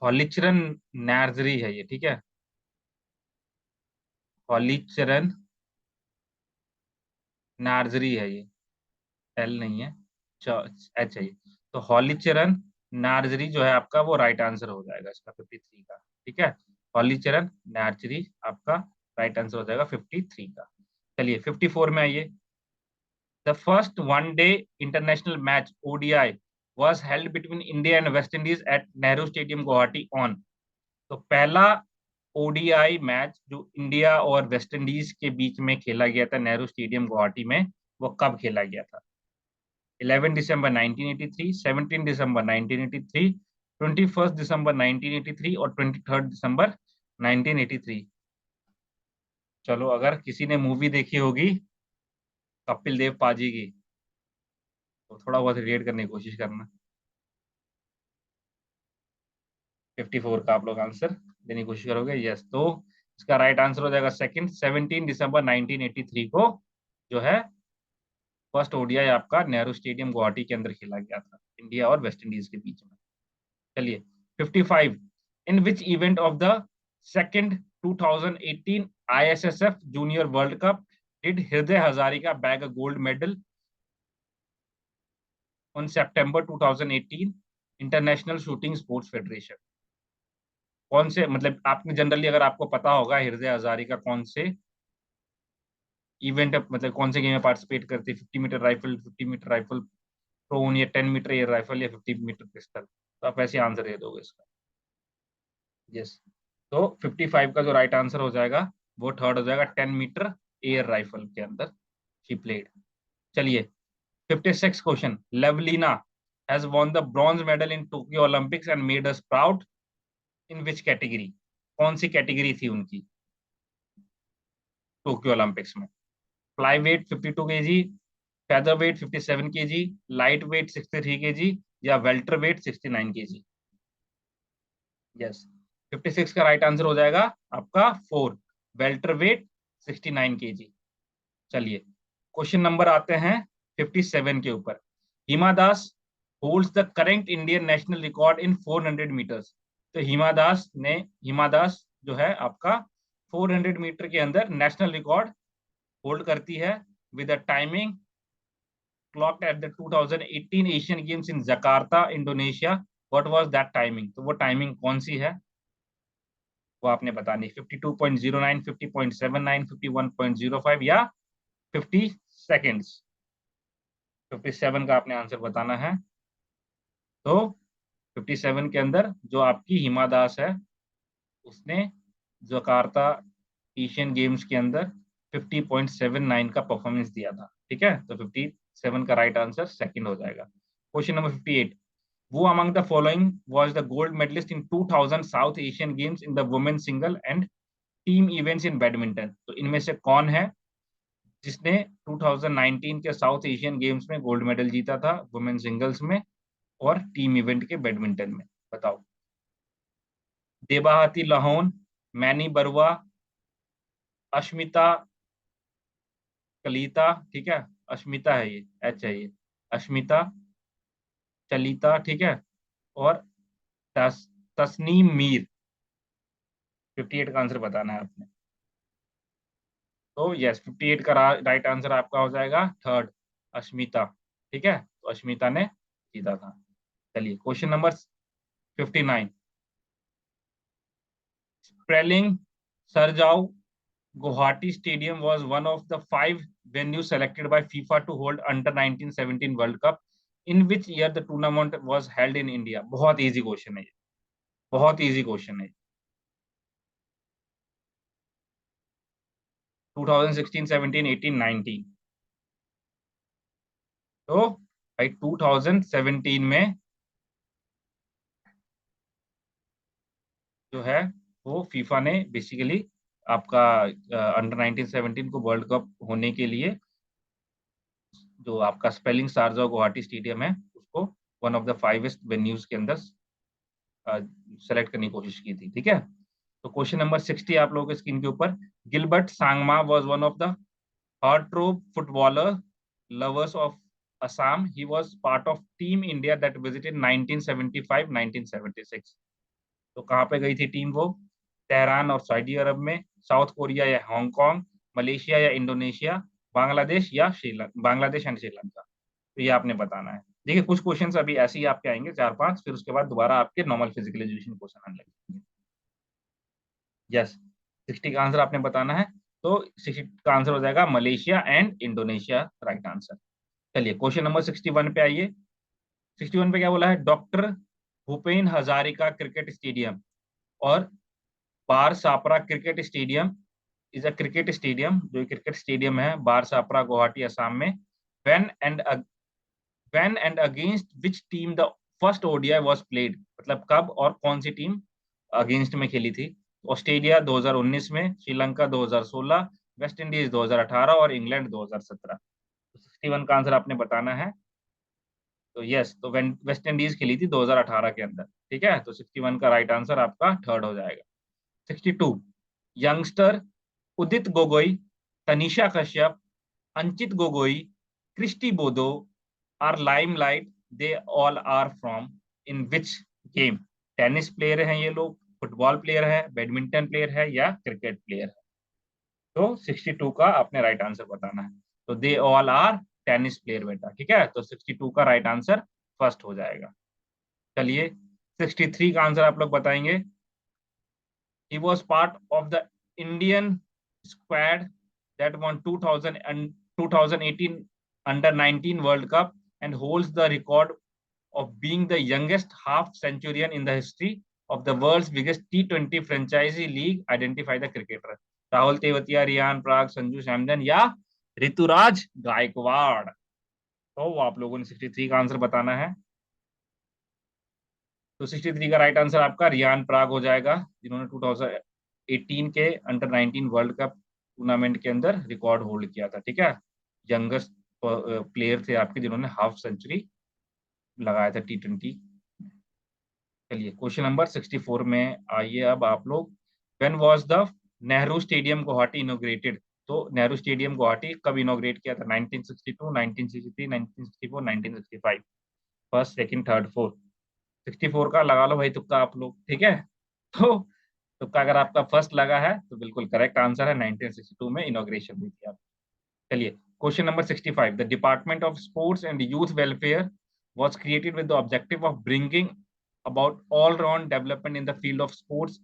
हॉलीचरण नार्जरी है ये, ठीक है। हॉलीचरण नार्जरी है ये, एल नहीं है, एच है ये। तो हॉलीचरण नार्जरी जो है आपका वो राइट आंसर हो जाएगा इसका 53 का, ठीक है। हॉलीचरण नार्जरी आपका राइट आंसर हो जाएगा 53 का। चलिए 54 में आइए। The first one day international match ODI was held between India and West Indies at Nehru Stadium Guwahati on। तो पहला ODI मैच जो इंडिया और वेस्ट इंडीज के बीच में खेला गया था नेहरू स्टेडियम गुवाहाटी में, वो कब खेला गया था? 11 दिसंबर 1983, 17 दिसंबर 1983, 21 दिसंबर 1983 और 23 दिसंबर 1983। चलो अगर किसी ने मूवी देखी होगी कपिल देव पाजी की तो थोड़ा बहुत रिलेट करने की कोशिश करना। 54 का आप लोग आंसर देने की कोशिश करोगे? यस। तो इसका राइट आंसर हो जाएगा सेकंड, 17 दिसंबर 1983 को जो है फर्स्ट ODI आपका नेहरू स्टेडियम गुवाहाटी के अंदर खेला गया था इंडिया और वेस्ट इंडीज के बीच में। चलिए 55, in which event of the second 2018 ISSF junior world cup did Hriday Hazarika bag a gold medal on September 2018 international shooting sports federation? कौन से, मतलब आपने जनरली अगर आपको पता होगा हृदय हजारिका कौन से इवेंट, मतलब कौन से गेम में पार्टिसिपेट करती है, 50 metre rifle, 50 metre rifle prone, या 10 मीटर एयर राइफल, या 50 मीटर पिस्टल, तो आप ऐसे आंसर दे दोगे इसका। यस। तो 55 का जो राइट आंसर हो जाएगा वो थर्ड हो जाएगा, 10 मीटर एयर राइफल के अंदर शी प्लेड। चलिए 56 question. Lovlina has won the bronze medal in Tokyo Olympics and made us proud in which category? कौन सी कैटेगरी थी उनकी टोक्यो ओलंपिक्स में? Flyweight 52 kg, featherweight 57 kg, lightweight 63 kg, या welterweight 69 kg? Yes. 56 का right answer हो जाएगा आपका 4, वेल्टर वेट 69 kg। चलिए क्वेश्चन नंबर आते हैं 57 के ऊपर। Hima Das holds the current Indian national record in 400 metres. तो हिमा दास जो है आपका 400 मीटर के अंदर नेशनल रिकॉर्ड होल्ड करती है with a timing clocked at the 2018 Asian Games in Jakarta, Indonesia. What was that timing? तो वो टाइमिंग कौन सी है वो आपने बतानी, 52.09, 50.79, 51.05 या 50 सेकेंड्स। 57 का आपने आंसर बताना है। तो 57 के अंदर जो आपकी हिमा दास है उसने जकार्ता एशियन गेम्स के अंदर 50.79 का परफॉर्मेंस दिया था। ठीक है, तो 57 का राइट आंसर सेकंड हो जाएगा। Question number 58, who among the following was the gold medalist in 2000 South Asian Games in the women's single and team events in badminton? तो इनमें से कौन है जिसने 2019 के साउथ एशियन गेम्स में गोल्ड मेडल जीता था वुमेन सिंगल्स में और टीम इवेंट के बैडमिंटन में? बताओ। देबाहाती लाहोन, मैनी बरुआ, अश्मिता कलीता, ठीक है, अश्मिता है ये, एच है ये, अश्मिता चलिता, ठीक है, और तस्नीम मीर। 58 का आंसर बताना है आपने। तो यस, 58 का राइट आंसर आपका हो जाएगा थर्ड, अश्मिता। ठीक है, तो अश्मिता ने जीता था। चलिए question number 59, स्प्रेलिंग सरजाऊ Guwahati Stadium was one of the 5 venues selected by FIFA to hold under 1917 World Cup. In which year the tournament was held in India? बहुत इजी क्वेश्चन है ये, बहुत इजी क्वेश्चन है। 2016, 17, 18, 19। तो भाई 2017 में जो है वो फीफा ने बेसिकली आपका अंडर 1917 को वर्ल्ड कप होने के लिए जो आपका स्पेलिंग शारजा गुवाहाटी स्टेडियम है उसको वन ऑफ द 5 वेन्यूज के अंदर सेलेक्ट करने की कोशिश की थी। ठीक है, तो क्वेश्चन नंबर 60 आप लोगों के स्क्रीन के ऊपर, Gilbert Sangma was one of the heartthrob footballer lovers of Assam. He was part of team India that visited 1975 1976। तो कहाँ पे गई थी टीम वो? तेहरान और सऊदी अरब में, साउथ कोरिया या हांगकांग, मलेशिया या इंडोनेशिया, बांग्लादेश या श्रीलंका, बांग्लादेश एंड श्रीलंका। तो ये आपने बताना है। देखिए कुछ क्वेश्चंस अभी ऐसे ही आपके आएंगे 4-5, फिर उसके बाद दोबारा आपके नॉर्मल फिजिकल एजुकेशन क्वेश्चन आने लगेंगे। यस, 60 का आंसर आपने बताना है। तो 60 का आंसर हो जाएगा Malaysia and Indonesia, right answer. चलिए क्वेश्चन नंबर 61 पे आइए। 61 पे क्या बोला है? Doctor Bhupen Hazarika cricket stadium और Barsapara cricket stadium is a cricket stadium, जो क्रिकेट स्टेडियम है बारसापरा गुवाहाटी असम में, when and against which team the first ODI was played? मतलब कब और कौन सी टीम अगेंस्ट में खेली थी? ऑस्ट्रेलिया 2019 में, श्रीलंका 2016, वेस्ट इंडीज 2018 और इंग्लैंड 2017। तो 61 का आंसर आपने बताना है। तो यस, तो वेस्ट इंडीज खेली थी 2018 के अंदर। ठीक है, तो 61 का राइट आंसर आपका थर्ड हो जाएगा। 62, youngster Udit Gogoi, Tanisha Kashyap, Anchit Gogoi, Kristy Bodo are limelight, they all are from in which game? Tennis player हैं ये लोग, फुटबॉल प्लेयर है, बैडमिंटन प्लेयर है या क्रिकेट प्लेयर है? तो 62 का आपने राइट आंसर बताना है। तो they all are tennis player बेटा। ठीक है, तो 62 का राइट आंसर फर्स्ट हो जाएगा। चलिए 63 का आंसर आप लोग बताएंगे। He was part of the Indian squad that won 2000 and 2018 under-19 World Cup and holds the record of being the youngest half-centurion in the history of the world's biggest T20 franchise league. Identify the cricketer. Rahul Tewatia, Riyan Parag, Sanju Samson या ऋतुराज गायकवाड़? तो वो आप लोगों ने 63 का answer बताना है। तो 63 का राइट आंसर आपका रियान पराग हो जाएगा, जिन्होंने 2018 के अंडर 19 वर्ल्ड कप टूर्नामेंट के अंदर रिकॉर्ड होल्ड किया था। ठीक है, यंगेस्ट प्लेयर थे आपके जिन्होंने हाफ सेंचुरी लगाया था T20। चलिए क्वेश्चन नंबर 64 में आइए अब आप लोग। When was the Nehru stadium Guwahati inaugurated? तो नेहरू स्टेडियम गुवाहाटी कब इनोग्रेट किया था? 1962, 1963, 1964, 1965। First, second, third, fourth. 64 का लगा लो भाई तुक्का आप लोग। ठीक है, तो तुक्का अगर आपका फर्स्ट लगा है तो बिल्कुल करेक्ट आंसर है, 1962 में इनोग्रेशन हुई थी आप। चलिए Question number 65. The Department of Sports and Youth Welfare was created with the objective of bringing about all-round development in the field of sports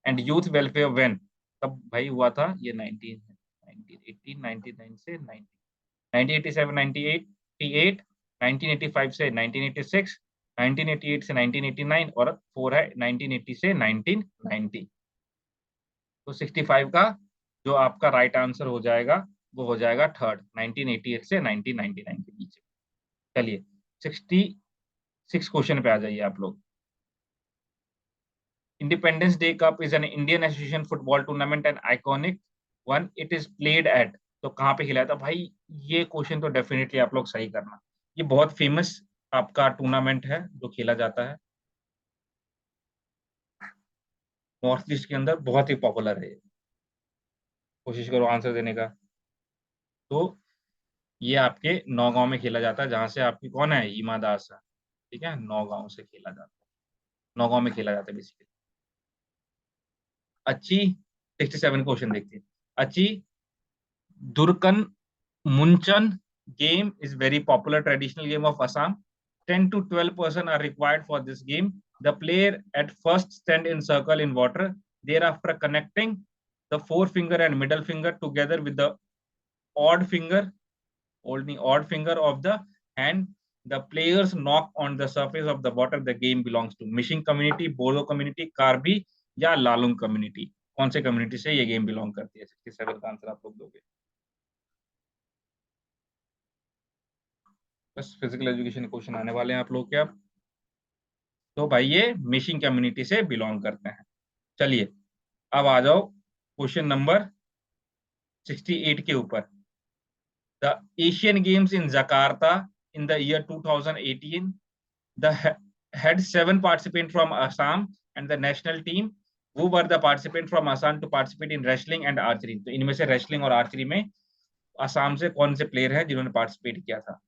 and youth welfare when? तब भाई हुआ था ये 1918, 1999 से 1987, 1988, 1985 से 1986, 1988 से 1989 और 4 है 1980 से 1990। तो 65 का जो आपका राइट आंसर हो जाएगा वो हो जाएगा थर्ड, 1988 से 1999 के बीच। चलिए 66 क्वेश्चन पे आ जाइए आप लोग। Independence day cup is an Indian association football tournament and iconic one, it is played at, तो कहाँ पे खिलाया था भाई? ये क्वेश्चन तो डेफिनेटली आप लोग सही करना। ये बहुत फेमस आपका टूर्नामेंट है जो खेला जाता है नॉर्थ ईस्ट के अंदर, बहुत ही पॉपुलर है। कोशिश करो आंसर देने का। तो ये आपके नौगांव में खेला जाता है, जहां से आपकी कौन है, हिमा दास है, ठीक है, नौगांव से खेला जाता है, नौगांव में खेला जाता है बेसिकली। अच्छी 67 क्वेश्चन देखते हैं। अच्छी दुर्कन मुंचन game is very popular traditional game of Assam. 10 to 12 person are required for this game. The player at first stand in circle in water, thereafter connecting the forefinger and middle finger together with the odd finger of the hand. The players knock on the surface of the water. The game belongs to Mishing community, Bodo community, Karbi या Lalung community. कौन से community से ये game belong करती है? 67 का answer आप लोग दोगे। बस फिजिकल एजुकेशन क्वेश्चन आने वाले हैं आप लोग के अब। तो भाई ये मिशिंग कम्युनिटी से बिलोंग करते हैं। चलिए अब आ जाओ क्वेश्चन नंबर 68 के ऊपर। The Asian games in Jakarta in the year 2018, the had 7 participants from Assam and the national team. Who were the participants from Assam to participate in wrestling and archery? तो इनमें से wrestling और archery में असम से कौन से player हैं जिन्होंने पार्टिसिपेट किया था?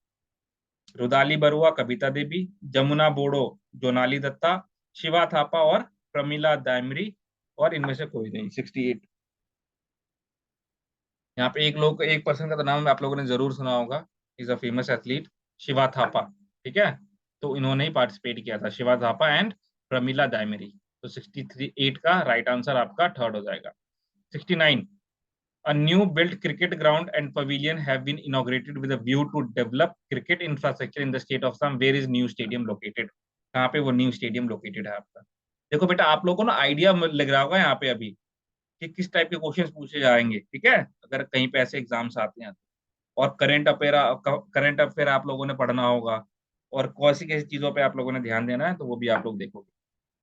रुदाली बरुआ, कविता देवी, जमुना बोडो, जोनाली दत्ता, शिवा थापा और प्रमिला दामरी, और इनमें से कोई नहीं। 68। यहाँ पे एक पर्सन का तो नाम आप लोगों ने जरूर सुना होगा, is a famous athlete, Shiva Thapa, ठीक है। तो इन्होंने ही पार्टिसिपेट किया था, शिवा थापा एंड प्रमिला दामरी। तो 63 का राइट आंसर आपका थर्ड हो जाएगा। 69, a new built cricket ground and pavilion have been inaugurated with a view to develop cricket infrastructure in the state of Assam. Where is new stadium located? कहाँ पे वो new stadium located है आपका? देखो बेटा आप लोगों को ना आइडिया लग रहा होगा यहाँ पे अभी कि किस टाइप के क्वेश्चंस पूछे जाएंगे, ठीक है, अगर कहीं पे ऐसे एग्जाम्स आते हैं। और करंट अफेयर आप लोगों ने पढ़ना होगा, और कौन सी चीजों पे आप लोगों ने ध्यान देना है, तो वो भी आप लोग देखोगे।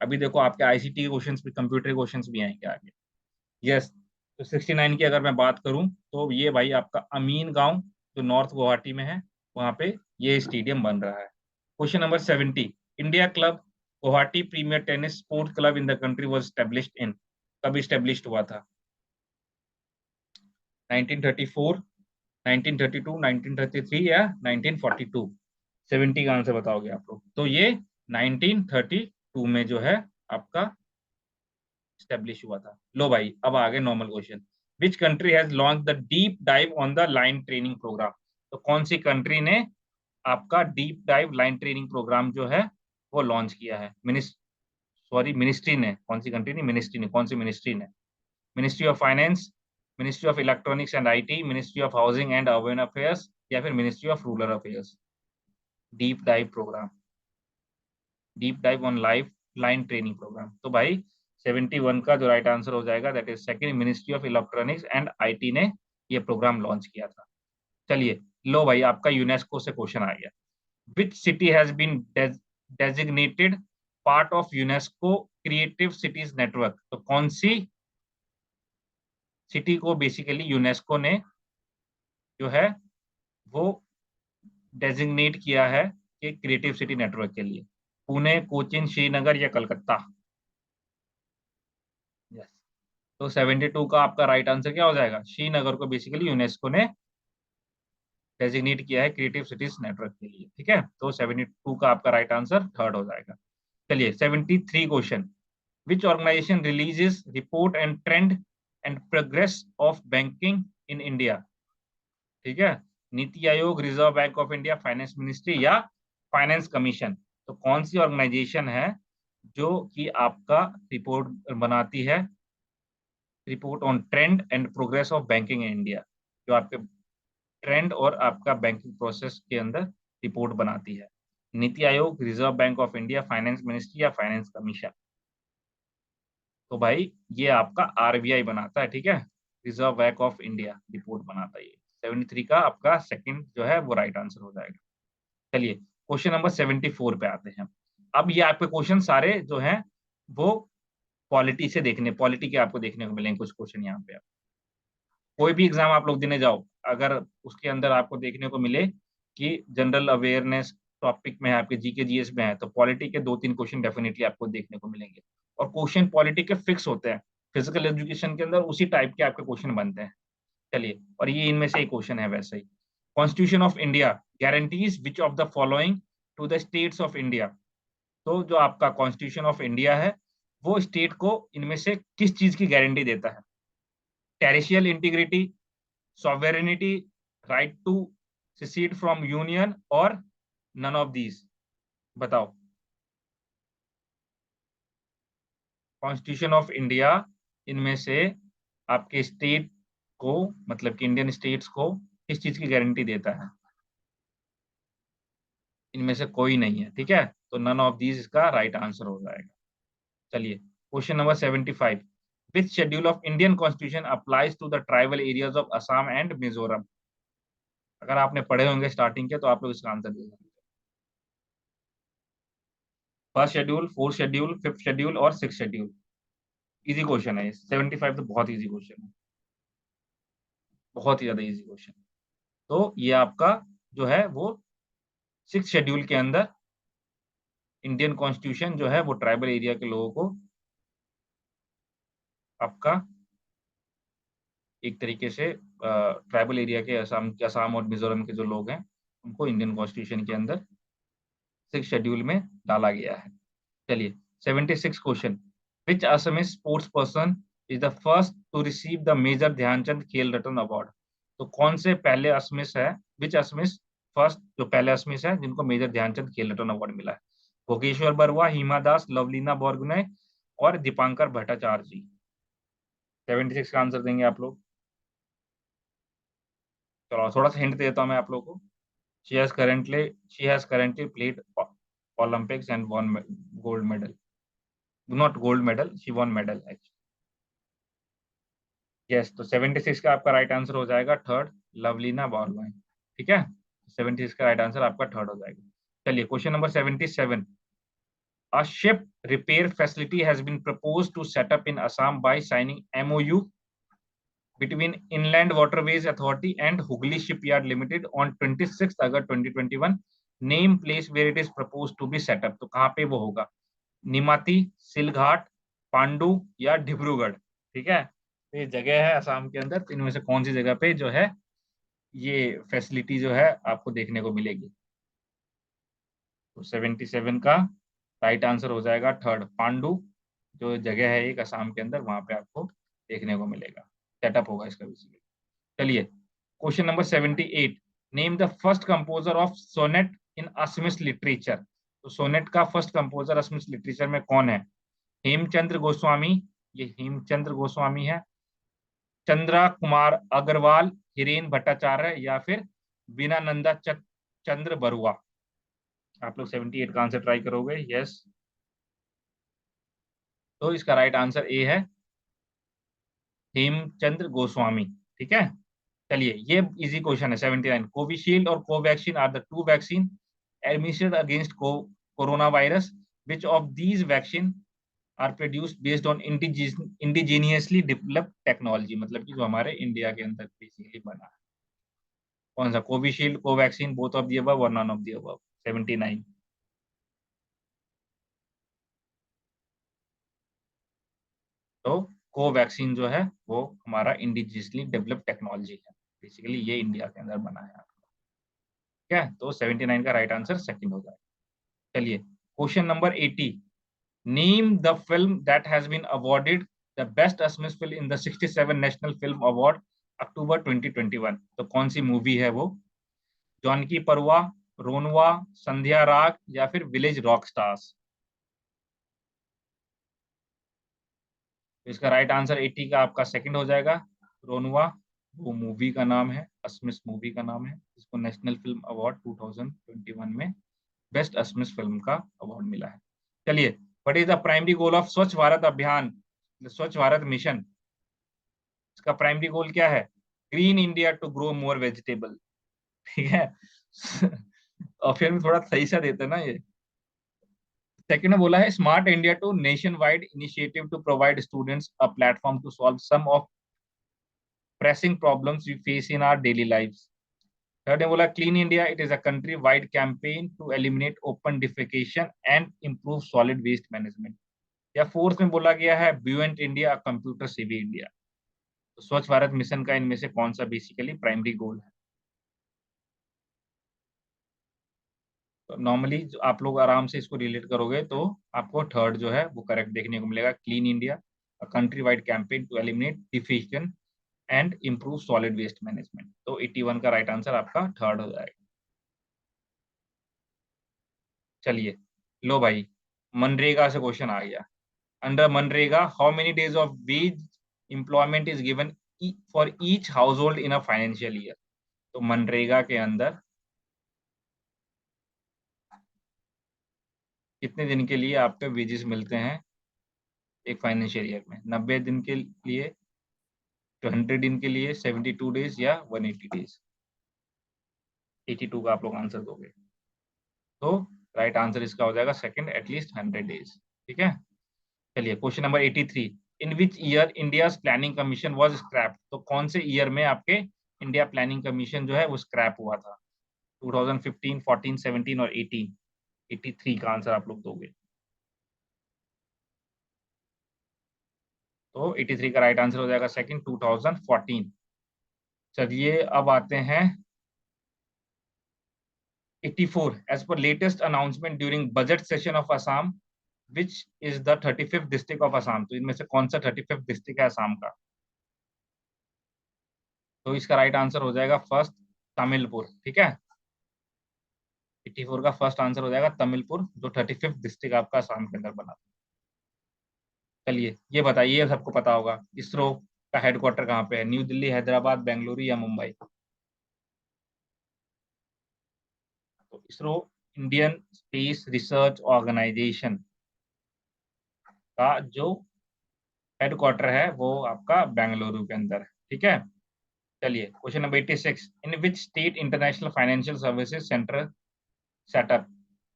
अभी देखो आपके आईसीटी के क्वेश्चंस भी, कंप्यूटर क्वेश्चंस भी आएंगे आगे। यस, तो 69 की अगर मैं बात करूं तो ये भाई आपका अमीन गांव जो नॉर्थ गुवाहाटी में है, वहां पे ये स्टेडियम बन रहा है। Question number 70, India club Guwahati premier tennis sports club in the country was established in, कब एस्टेब्लिश्ड हुआ था? 1934, 1932, 1933 या 1942? 70 का आंसर बताओगे आप लोग। तो ये 1932 में जो है आपका स्टेब्लिश हुआ था। लो भाई अब आगे normal question. Which country has launch the deep dive on the line training programme? तो कौन सी कंट्री ने आपका deep dive line training programme जो है वो लॉन्च किया है? मिनिस्ट्री ने, कौन सी कंट्री नहीं, मिनिस्ट्री ने, कौन सी मिनिस्ट्री ने? Ministry of finance, ministry of electronics and IT, ministry of housing and urban affairs, या फिर ministry of rural affairs? Deep dive programme, deep dive on line training programme. तो भाई 71 का जो राइट आंसर हो जाएगा that is second, ministry of electronics and IT ने ये प्रोग्राम लॉन्च किया था। चलिए लो भाई आपका यूनेस्को से क्वेश्चन आ गया। Which city has been designated part of UNESCO creative cities network? तो कौन सी सिटी को बेसिकली यूनेस्को ने जो है वो डेजिग्नेट किया है कि क्रिएटिव सिटी नेटवर्क के लिए? पुणे, कोचिन, श्रीनगर या कलकत्ता? यस, तो 72 का आपका राइट आंसर क्या हो जाएगा? श्रीनगर को बेसिकली यूनेस्को ने डेजिग्नेट किया है क्रिएटिव सिटीज नेटवर्क के लिए, ठीक है। तो 72 का आपका राइट आंसर थर्ड हो जाएगा। चलिए 73 question. Which organisation releases report and trend and progress of banking in India? ठीक है, Niti Aayog, Reserve Bank of India, finance ministry या फाइनेंस कमीशन? तो कौन सी ऑर्गेनाइजेशन है जो कि आपका रिपोर्ट बनाती है, report on trend and progress of banking in India, जो आपके ट्रेंड और आपका बैंकिंग प्रोसेस के अंदर रिपोर्ट बनाती है? Niti Aayog, Reserve Bank of India, finance ministry या फाइनेंस कमीशन? तो भाई ये आपका आरबीआई बनाता है, ठीक है, reserve Bank of India report बनाता है। ये 73 का आपका सेकंड जो है वो राइट आंसर हो जाएगा। चलिए क्वेश्चन नंबर 74 पे आते हैं। अब ये आपके क्वेश्चन सारे जो हैं वो पॉलिटी से देखने, पॉलिटी के आपको देखने को मिलेंगे कुछ क्वेश्चन यहाँ पे। कोई भी एग्जाम आप लोग देने जाओ, अगर उसके अंदर आपको देखने को मिले कि जनरल अवेयरनेस टॉपिक में है, आपके जीके जीएस में है, तो पॉलिटी के 2-3 क्वेश्चन डेफिनेटली आपको देखने को मिलेंगे। और क्वेश्चन पॉलिटी के फिक्स होते हैं, फिजिकल एजुकेशन के अंदर उसी टाइप के आपके क्वेश्चन बनते हैं। चलिए, और ये इनमें से एक क्वेश्चन है वैसे ही। Constitution of India guarantees which of the following to the states of India? तो जो आपका कॉन्स्टिट्यूशन ऑफ इंडिया है वो स्टेट को इनमें से किस चीज की गारंटी देता है? Terrestrial integrity, sovereignty, right to secede from union और none of these? बताओ। कॉन्स्टिट्यूशन ऑफ इंडिया इनमें से आपके स्टेट को, मतलब कि इंडियन स्टेट्स को किस चीज की गारंटी देता है? इनमें से कोई नहीं है, ठीक है, तो नन ऑफ दीज इसका राइट आंसर हो जाएगा। चलिए question number 75, which schedule of Indian constitution applies to the tribal areas of Assam and Mizoram? अगर आपने पढ़े होंगे स्टार्टिंग के तो आप लोग इसका आंसर दे देंगे। First schedule, fourth schedule, fifth schedule और सिक्स शेड्यूल? इजी क्वेश्चन है 75 तो बहुत इजी क्वेश्चन है, बहुत ही ज्यादा इजी क्वेश्चन। तो ये आपका जो है वो सिक्स शेड्यूल के अंदर इंडियन कॉन्स्टिट्यूशन जो है वो ट्राइबल एरिया के लोगों को आपका एक तरीके से ट्राइबल एरिया के असम और मिजोरम के जो लोग हैं उनको इंडियन कॉन्स्टिट्यूशन के अंदर सिक्स शेड्यूल में डाला गया है। चलिए 76 question, which Assamese sports person is the first to receive the major Dhyan Chand Khel Ratna award? तो कौन से पहले असमीज है, विच असमीज फर्स्ट, जो पहले असमीज है जिनको मेजर ध्यानचंद खेल रत्न अवार्ड मिला है? भोगेश्वर बरुआ, हिमा दास, लवलीना बोरगोहाई और दीपांकर भट्टाचार्य जी। 76 का आंसर देंगे आप लोग? चलो थोड़ा सा हिंट देता हूँ मैं आप लोगों को। she has currently played Olympics and won gold medal. Not gold medal, she won medal actually. Yes, तो 76 का आपका राइट आंसर हो जाएगा थर्ड, लवलीना बोरगोहाई, ठीक है। 76 का राइट आंसर आपका थर्ड हो जाएगा। चलिए question number 77, a ship repair facility has been proposed to set up in Assam by signing MOU between Inland Waterways Authority and Hooghly Shipyard Limited on 26 August 2021. Name place where it is proposed to be set up? तो कहाँ पे वो होगा? निमाती, सिलघाट, पांडु या डिब्रूगढ़? ठीक है, तो ये जगह है असम के अंदर, तो इनमें से कौन सी जगह पे जो है ये फैसिलिटी जो है आपको देखने को मिलेगी? तो 77 का राइट आंसर हो जाएगा थर्ड, पांडु जो जगह है एक असम के अंदर, वहां पे आपको देखने को मिलेगा, सेटअप होगा इसका बेसिकली। चलिए question number 78, name the first composer of sonnet in Assamese literature? तो सोनेट का फर्स्ट कंपोजर असमिस लिटरेचर में कौन है? हेमचंद्र गोस्वामी, ये हेमचंद्र गोस्वामी है, चंद्रा कुमार अग्रवाल, हिरेन भट्टाचार्य या फिर बीनानंदा चंद्र बरुआ? आप लोग 78 का आंसर ट्राई करोगे? यस, तो इसका राइट आंसर ए है हेमचंद्र गोस्वामी, ठीक है। चलिए ये इजी क्वेश्चन है 79, कोविशील्ड और Covaxin are the two vaccine administered against corona virus, which of these vaccine are produced based on indigenously developed technology? मतलब कि जो हमारे इंडिया के अंदर बेसिकली बना है, कौन सा? Covishield, Covaxin, both of the above और नन ऑफ द अबव? 79। तो कोवैक्सीन जो है वो हमारा इंडिजिनियसली डेवलप्ड टेक्नोलॉजी है, बेसिकली ये इंडिया के अंदर बना है, ठीक है। तो 79 का राइट आंसर सेकंड हो जाएगा। चलिए question number 80, name the film that has been awarded the best Assamese film in the 67 national film award October 2021? तो कौन सी मूवी है वो जॉनकी परवा, रोनवा, संध्या राग या फिर विलेज रॉक स्टार्स। तो इसका राइट आंसर 80 का आपका सेकंड हो जाएगा, रोनवा। वो मूवी का नाम है, असमिस मूवी का नाम है, जिसको नेशनल फिल्म अवार्ड 2021 में बेस्ट असमिस फिल्म का अवार्ड मिला है। चलिए, what is the primary goal of Swachh Bharat Abhiyan, Swachh Bharat mission? इसका प्राइमरी गोल क्या है? Green India to grow more vegetable. ठीक है। ऑप्शन में थोड़ा सही सा देते ना ये। सेकंड में बोला है smart India to nationwide initiative to provide students a platform to solve some of pressing problems we face in our daily lives. Third ने बोला clean India, it is a countrywide campaign to eliminate open defecation and improve solid waste management. या fourth में बोला गया है buoyant India, computer savvy India. तो Swachh Bharat mission का इनमें से कौन सा बेसिकली प्राइमरी गोल है? तो नॉर्मली आप लोग आराम से इसको रिलेट करोगे तो आपको थर्ड जो है वो करेक्ट देखने को मिलेगा, clean India, a countrywide campaign to eliminate defecation and improve solid waste management. तो 81 का राइट आंसर आपका थर्ड हो जाएगा। चलिए, लो भाई, मनरेगा से क्वेश्चन आ गया। Under MNREGA how many days of ways employment is given for each house hold in a financial year? तो मनरेगा के अंदर कितने दिन के लिए आपके वेजेस मिलते हैं एक फाइनेंशियल ईयर में? 90 दिन के लिए, 100 दिन के लिए, 72 डेज या 180 डेज? 82 का आप लोग आंसर दोगे। तो राइट आंसर इसका हो जाएगा सेकंड, एटलीस्ट 100 डेज। ठीक है। चलिए, question number 83, in which year India planning commission was scrap? तो कौन से ईयर में आपके इंडिया प्लानिंग कमीशन जो है वो स्क्रैप हुआ था? 2015, 14, 17 और 18? 83 का आंसर आप लोग दोगे। तो 83 का राइट आंसर हो जाएगा सेकंड, 2014। चलिए, अब आते हैं 84, as per latest announcement during budget session of Assam which is the 35th district of Assam? तो इनमें से कौन सा 35th डिस्ट्रिक्ट है असम का? तो इसका राइट आंसर हो जाएगा फर्स्ट, तमिलपुर। ठीक है। 84 का फर्स्ट आंसर हो जाएगा तमिलपुर, जो 35th डिस्ट्रिक्ट आपका असम के अंदर बना। चलिए, ये बताइए, ये सबको पता होगा, इसरो का हेडक्वार्टर कहाँ पे है? न्यू दिल्ली, हैदराबाद, बेंगलुरु या मुंबई? तो ISRO Indian space research organisation का जो हेडक्वार्टर है वो आपका बेंगलुरु के अंदर है। ठीक है। चलिए, question number 86, in which state international financial services centre setup?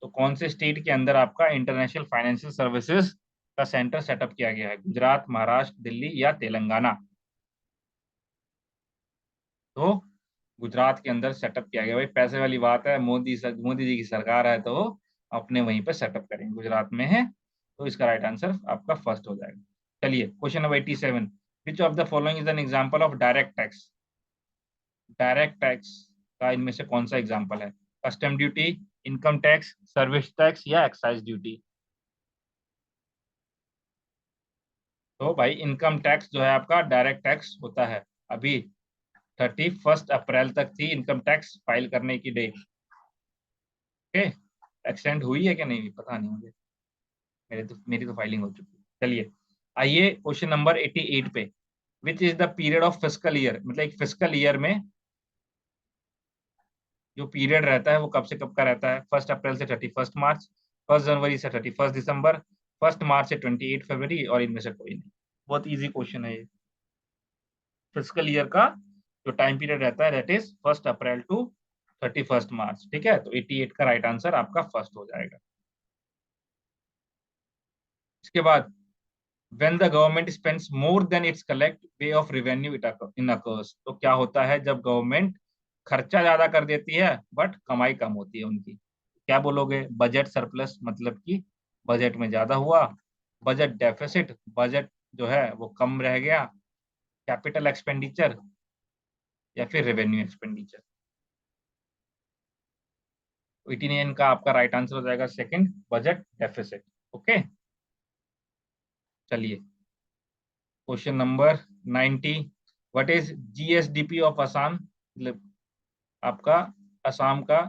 तो कौन से स्टेट के अंदर आपका इंटरनेशनल फाइनेंशियल सर्विसेज का सेंटर सेटअप किया गया है? गुजरात, महाराष्ट्र, दिल्ली या तेलंगाना? तो गुजरात के अंदर सेटअप किया गया। भाई, पैसे वाली बात है, मोदी जी की सरकार है तो अपने वहीं पे सेटअप करेंगे, गुजरात में है। तो इसका राइट आंसर आपका फर्स्ट हो जाएगा। चलिए, question number 87, which of the following is an example of direct tax? Direct tax का इनमें से कौन सा एग्जांपल है? Custom duty, income tax, service tax या एक्साइज ड्यूटी? तो भाई, इनकम टैक्स जो है आपका डायरेक्ट टैक्स होता है। अभी 31 अप्रैल तक थी इनकम टैक्स फाइल करने की डेट। ओके, एक्सटेंड हुई है क्या नहीं पता नहीं मुझे, मेरी तो फाइलिंग हो चुकी है। चलिए, आइए क्वेश्चन नंबर 88 पे, विच is the period of fiscal year? मतलब एक फिस्कल ईयर में जो पीरियड रहता है वो कब से कब का रहता है? 1 अप्रैल से 31 मार्च, 1 जनवरी से 31 दिसंबर, 1 मार्च से 28 फरवरी, और इनमें से कोई नहीं। बहुत इजी क्वेश्चन है ये। फिस्कल ईयर का जो टाइम पीरियड रहता है दैट इज 1 अप्रैल टू 31 मार्च। ठीक है। तो 88 का राइट आंसर आपका फर्स्ट हो जाएगा। इसके बाद, when the government spends more than its collect way of revenue it in occurs? तो क्या होता है जब गवर्नमेंट खर्चा ज्यादा कर देती है बट कमाई कम होती है उनकी? क्या बोलोगे? बजट सरप्लस, मतलब कि बजट में ज्यादा हुआ, बजट डेफिसिट, बजट जो है वो कम रह गया, कैपिटल एक्सपेंडिचर या फिर रेवेन्यू एक्सपेंडिचर? 89 का आपका राइट आंसर हो जाएगा सेकंड, बजट डेफिसिट। ओके। चलिए, question number 90, what is GSDP of Assam? मतलब आपका असम का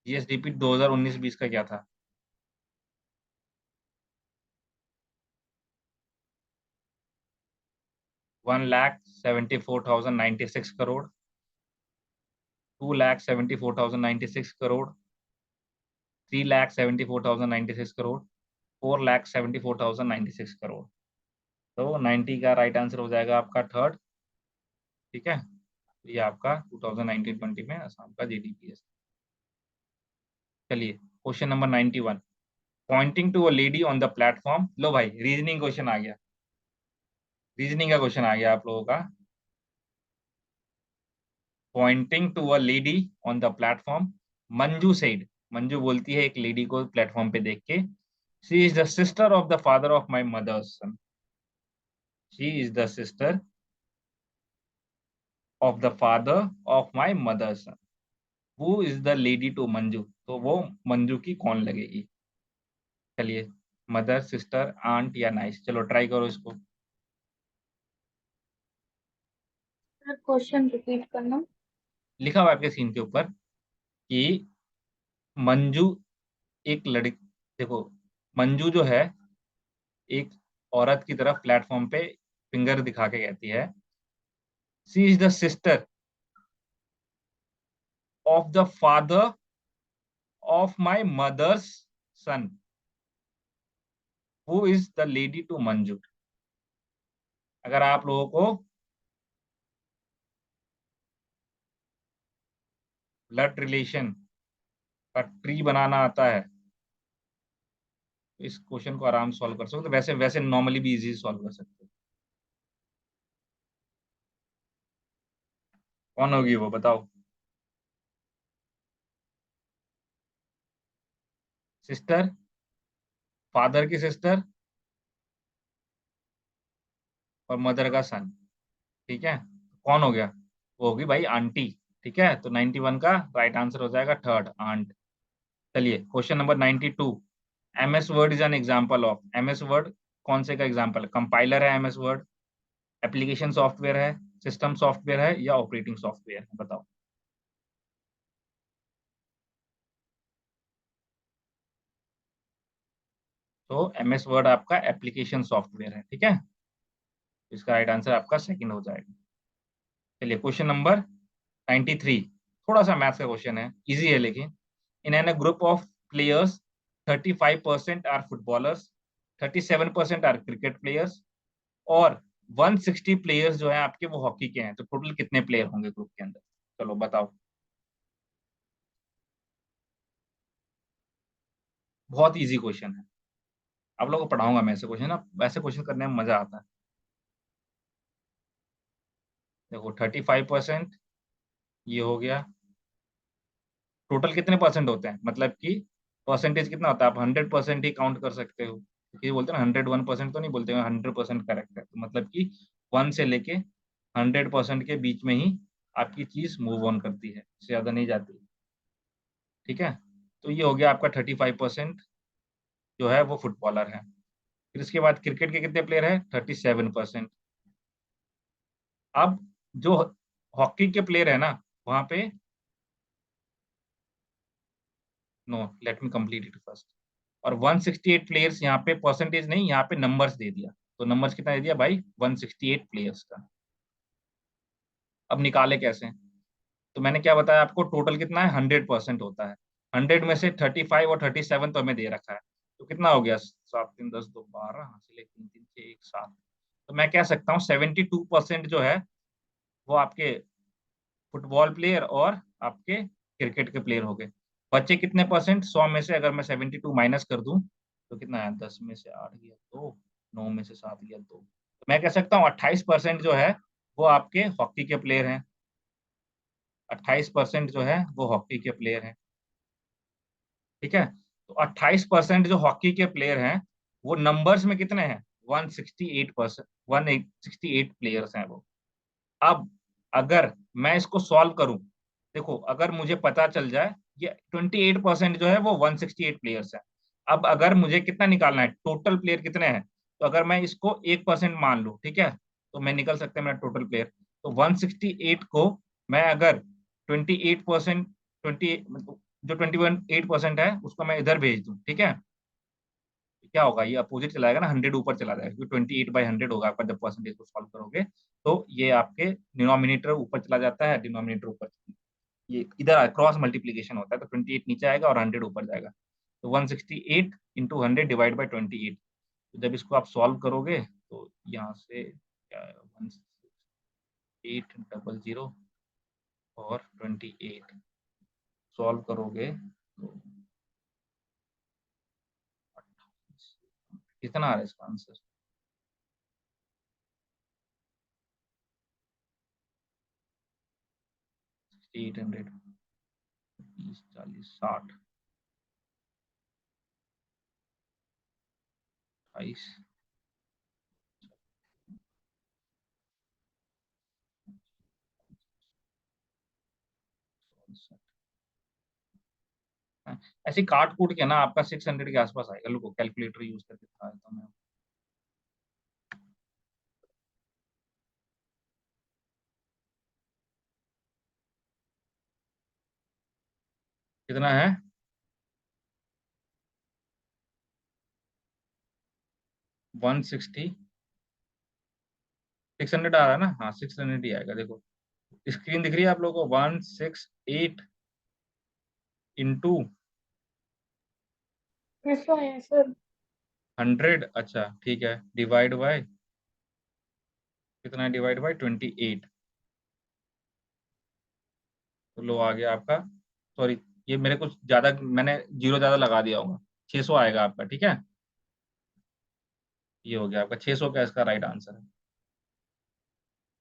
जीएसडीपी 2019-20 का क्या था? 1,74,096 करोड़, 2,74,096 करोड़, 3,74,096 करोड़, 4,74,096 करोड़। तो 90 का राइट आंसर हो जाएगा आपका थर्ड। ठीक है, ये आपका 2019-20 में असम का जीडीपी है। चलिए question number 91, pointing to a lady on the platform. लो भाई, रीजनिंग क्वेश्चन आ गया, रीजनिंग का क्वेश्चन आ गया आप लोगों का। Pointing to a lady on the platform, Manju said, Manju बोलती है एक लेडी को प्लेटफॉर्म पे देख के, she is the sister of the father of my mother's son. She is the sister of the father of my mother's son. Who is the lady to Manju, तो वो मंजू की कौन लगेगी? चलिए, मदर, सिस्टर, आंट या नाइस, चलो try करो इसको। सर क्वेश्चन रिपीट करना। लिखा हुआ है आपके सीन के ऊपर कि मंजू एक लड़की, देखो मंजू जो है एक औरत की तरफ प्लेटफॉर्म पे फिंगर दिखा के कहती है, she is the sister of the father of my mother's son. Who is the lady to Manju? अगर आप लोगों को ब्लड रिलेशन का ट्री बनाना आता है तो इस क्वेश्चन को आराम से सॉल्व कर सकते हो। वैसे वैसे नॉर्मली भी इजी सॉल्व कर सकते हो। कौन होगी वो, बताओ। सिस्टर, फादर की सिस्टर और मदर का सन। ठीक है, कौन हो गया? वो होगी भाई आंटी। ठीक है, तो 91 का राइट आंसर हो जाएगा थर्ड, आंट। चलिए question number 92, MS word is an example of. MS word कौन से का एग्जांपल है? कंपाइलर है एमएस वर्ड, एप्लीकेशन सॉफ्टवेयर है, सिस्टम सॉफ्टवेयर है या ऑपरेटिंग सॉफ्टवेयर है? बताओ। तो एमएस वर्ड आपका एप्लीकेशन सॉफ्टवेयर है। ठीक है, इसका राइट आंसर आपका सेकंड हो जाएगा। चलिए क्वेश्चन नंबर 93, थोड़ा सा मैथ्स का क्वेश्चन है, इजी है लेकिन। In an a group of players 35% are footballers, 37% are cricket players और 160 प्लेयर्स जो है आपके वो हॉकी के हैं, तो टोटल कितने प्लेयर होंगे ग्रुप के अंदर? चलो बताओ। बहुत इजी क्वेश्चन है, आप लोगों को पढ़ाऊंगा मैं ऐसे क्वेश्चन ना, वैसे क्वेश्चन करने में मजा आता है। देखो 35% ये हो गया, टोटल कितने परसेंट होते हैं, मतलब कि परसेंटेज कितना होता है? आप 100% ही काउंट कर सकते हो, क्योंकि बोलते हैं ना 101% तो नहीं बोलते हैं, 100% करेक्ट है, तो मतलब कि 1 से लेके 100% के बीच में ही आपकी चीज मूव ऑन करती है, इससे ज्यादा नहीं जाती। ठीक है, तो ये हो गया आपका 35% जो है वो फुटबॉलर है। फिर इसके बाद क्रिकेट के कितने प्लेयर है? 37%। अब जो हॉकी के प्लेयर है ना, वहां पे, no let me complete it first. और 168 प्लेयर्स, यहाँ पे परसेंटेज नहीं, यहाँ पे नंबर्स दे दिया, तो नंबर्स कितना दे दिया भाई? 168 प्लेयर्स का। अब निकाले कैसे? तो मैंने क्या बताया आपको, टोटल कितना है? 100% होता है। 100 में से 35 और 37 तो हमें दे रखा है, तो कितना हो गया? 7 3 10 2 12, हासिल 1 3 3 6 1 7। तो मैं कह सकता हूँ 72% जो है वो आपके फुटबॉल प्लेयर और आपके क्रिकेट के प्लेयर हो गए। बच्चे कितने परसेंट? 100 में से अगर मैं 72 माइनस कर दूं तो कितना है? 10 में से 8 गया 2, 9 में से 7 गया 2, तो मैं कह सकता हूँ 28% जो है वो आपके हॉकी के प्लेयर हैं। 28% जो है वो हॉकी के प्लेयर हैं। ठीक है, तो 28% जो हॉकी के प्लेयर हैं वो नंबर्स में कितने हैं? 168%, 168 प्लेयर्स हैं वो। अब अगर मैं इसको सॉल्व करूं, देखो अगर मुझे पता चल जाए ये 28% जो है वो 168 प्लेयर्स है। अब अगर मुझे कितना निकालना है, टोटल प्लेयर कितने हैं, तो अगर मैं इसको 1% मान लूं, ठीक है, तो मैं निकल सकता है मेरा टोटल प्लेयर। तो 168 को मैं अगर 28% मतलब जो 21.8% है उसको मैं इधर भेज दूं, ठीक है, क्या होगा, ये अपोजिट चला जाएगा ना, 100 ऊपर चला जाएगा, क्योंकि 28/100 होगा आपका जब परसेंटेज को सॉल्व करोगे, तो ये आपके डिनोमिनेटर ऊपर चला जाता है, डिनोमिनेटर ऊपर, ये इधर क्रॉस मल्टीप्लीकेशन होता है, तो 28 नीचे आएगा और 100 ऊपर जाएगा, तो 168 इंटू 100 डिवाइड बाई 28। तो जब इसको आप सॉल्व करोगे तो यहाँ से क्या है, 16800 और 28 सॉल्व करोगे तो कितना आ रहा है इसका आंसर, 800, 30, 40, 60, 28, ऐसे काट कूट के ना आपका 600 के आसपास आएगा। लोगों कैलकुलेटर यूज करके दिखा देता हूं मैं। कितना है, 160, 600 आ रहा है ना, हाँ 600 ही आएगा। देखो स्क्रीन दिख रही है आप लोगों को, 168 इंटू ऐसा है सर। 100, अच्छा ठीक है, डिवाइड बाय कितना है, डिवाइड बाय 28, तो लो आ गया आपका, सॉरी ये मेरे कुछ ज्यादा, मैंने जीरो ज्यादा लगा दिया होगा, 600 आएगा आपका, ठीक है, ये हो गया आपका 600 का इसका राइट आंसर है।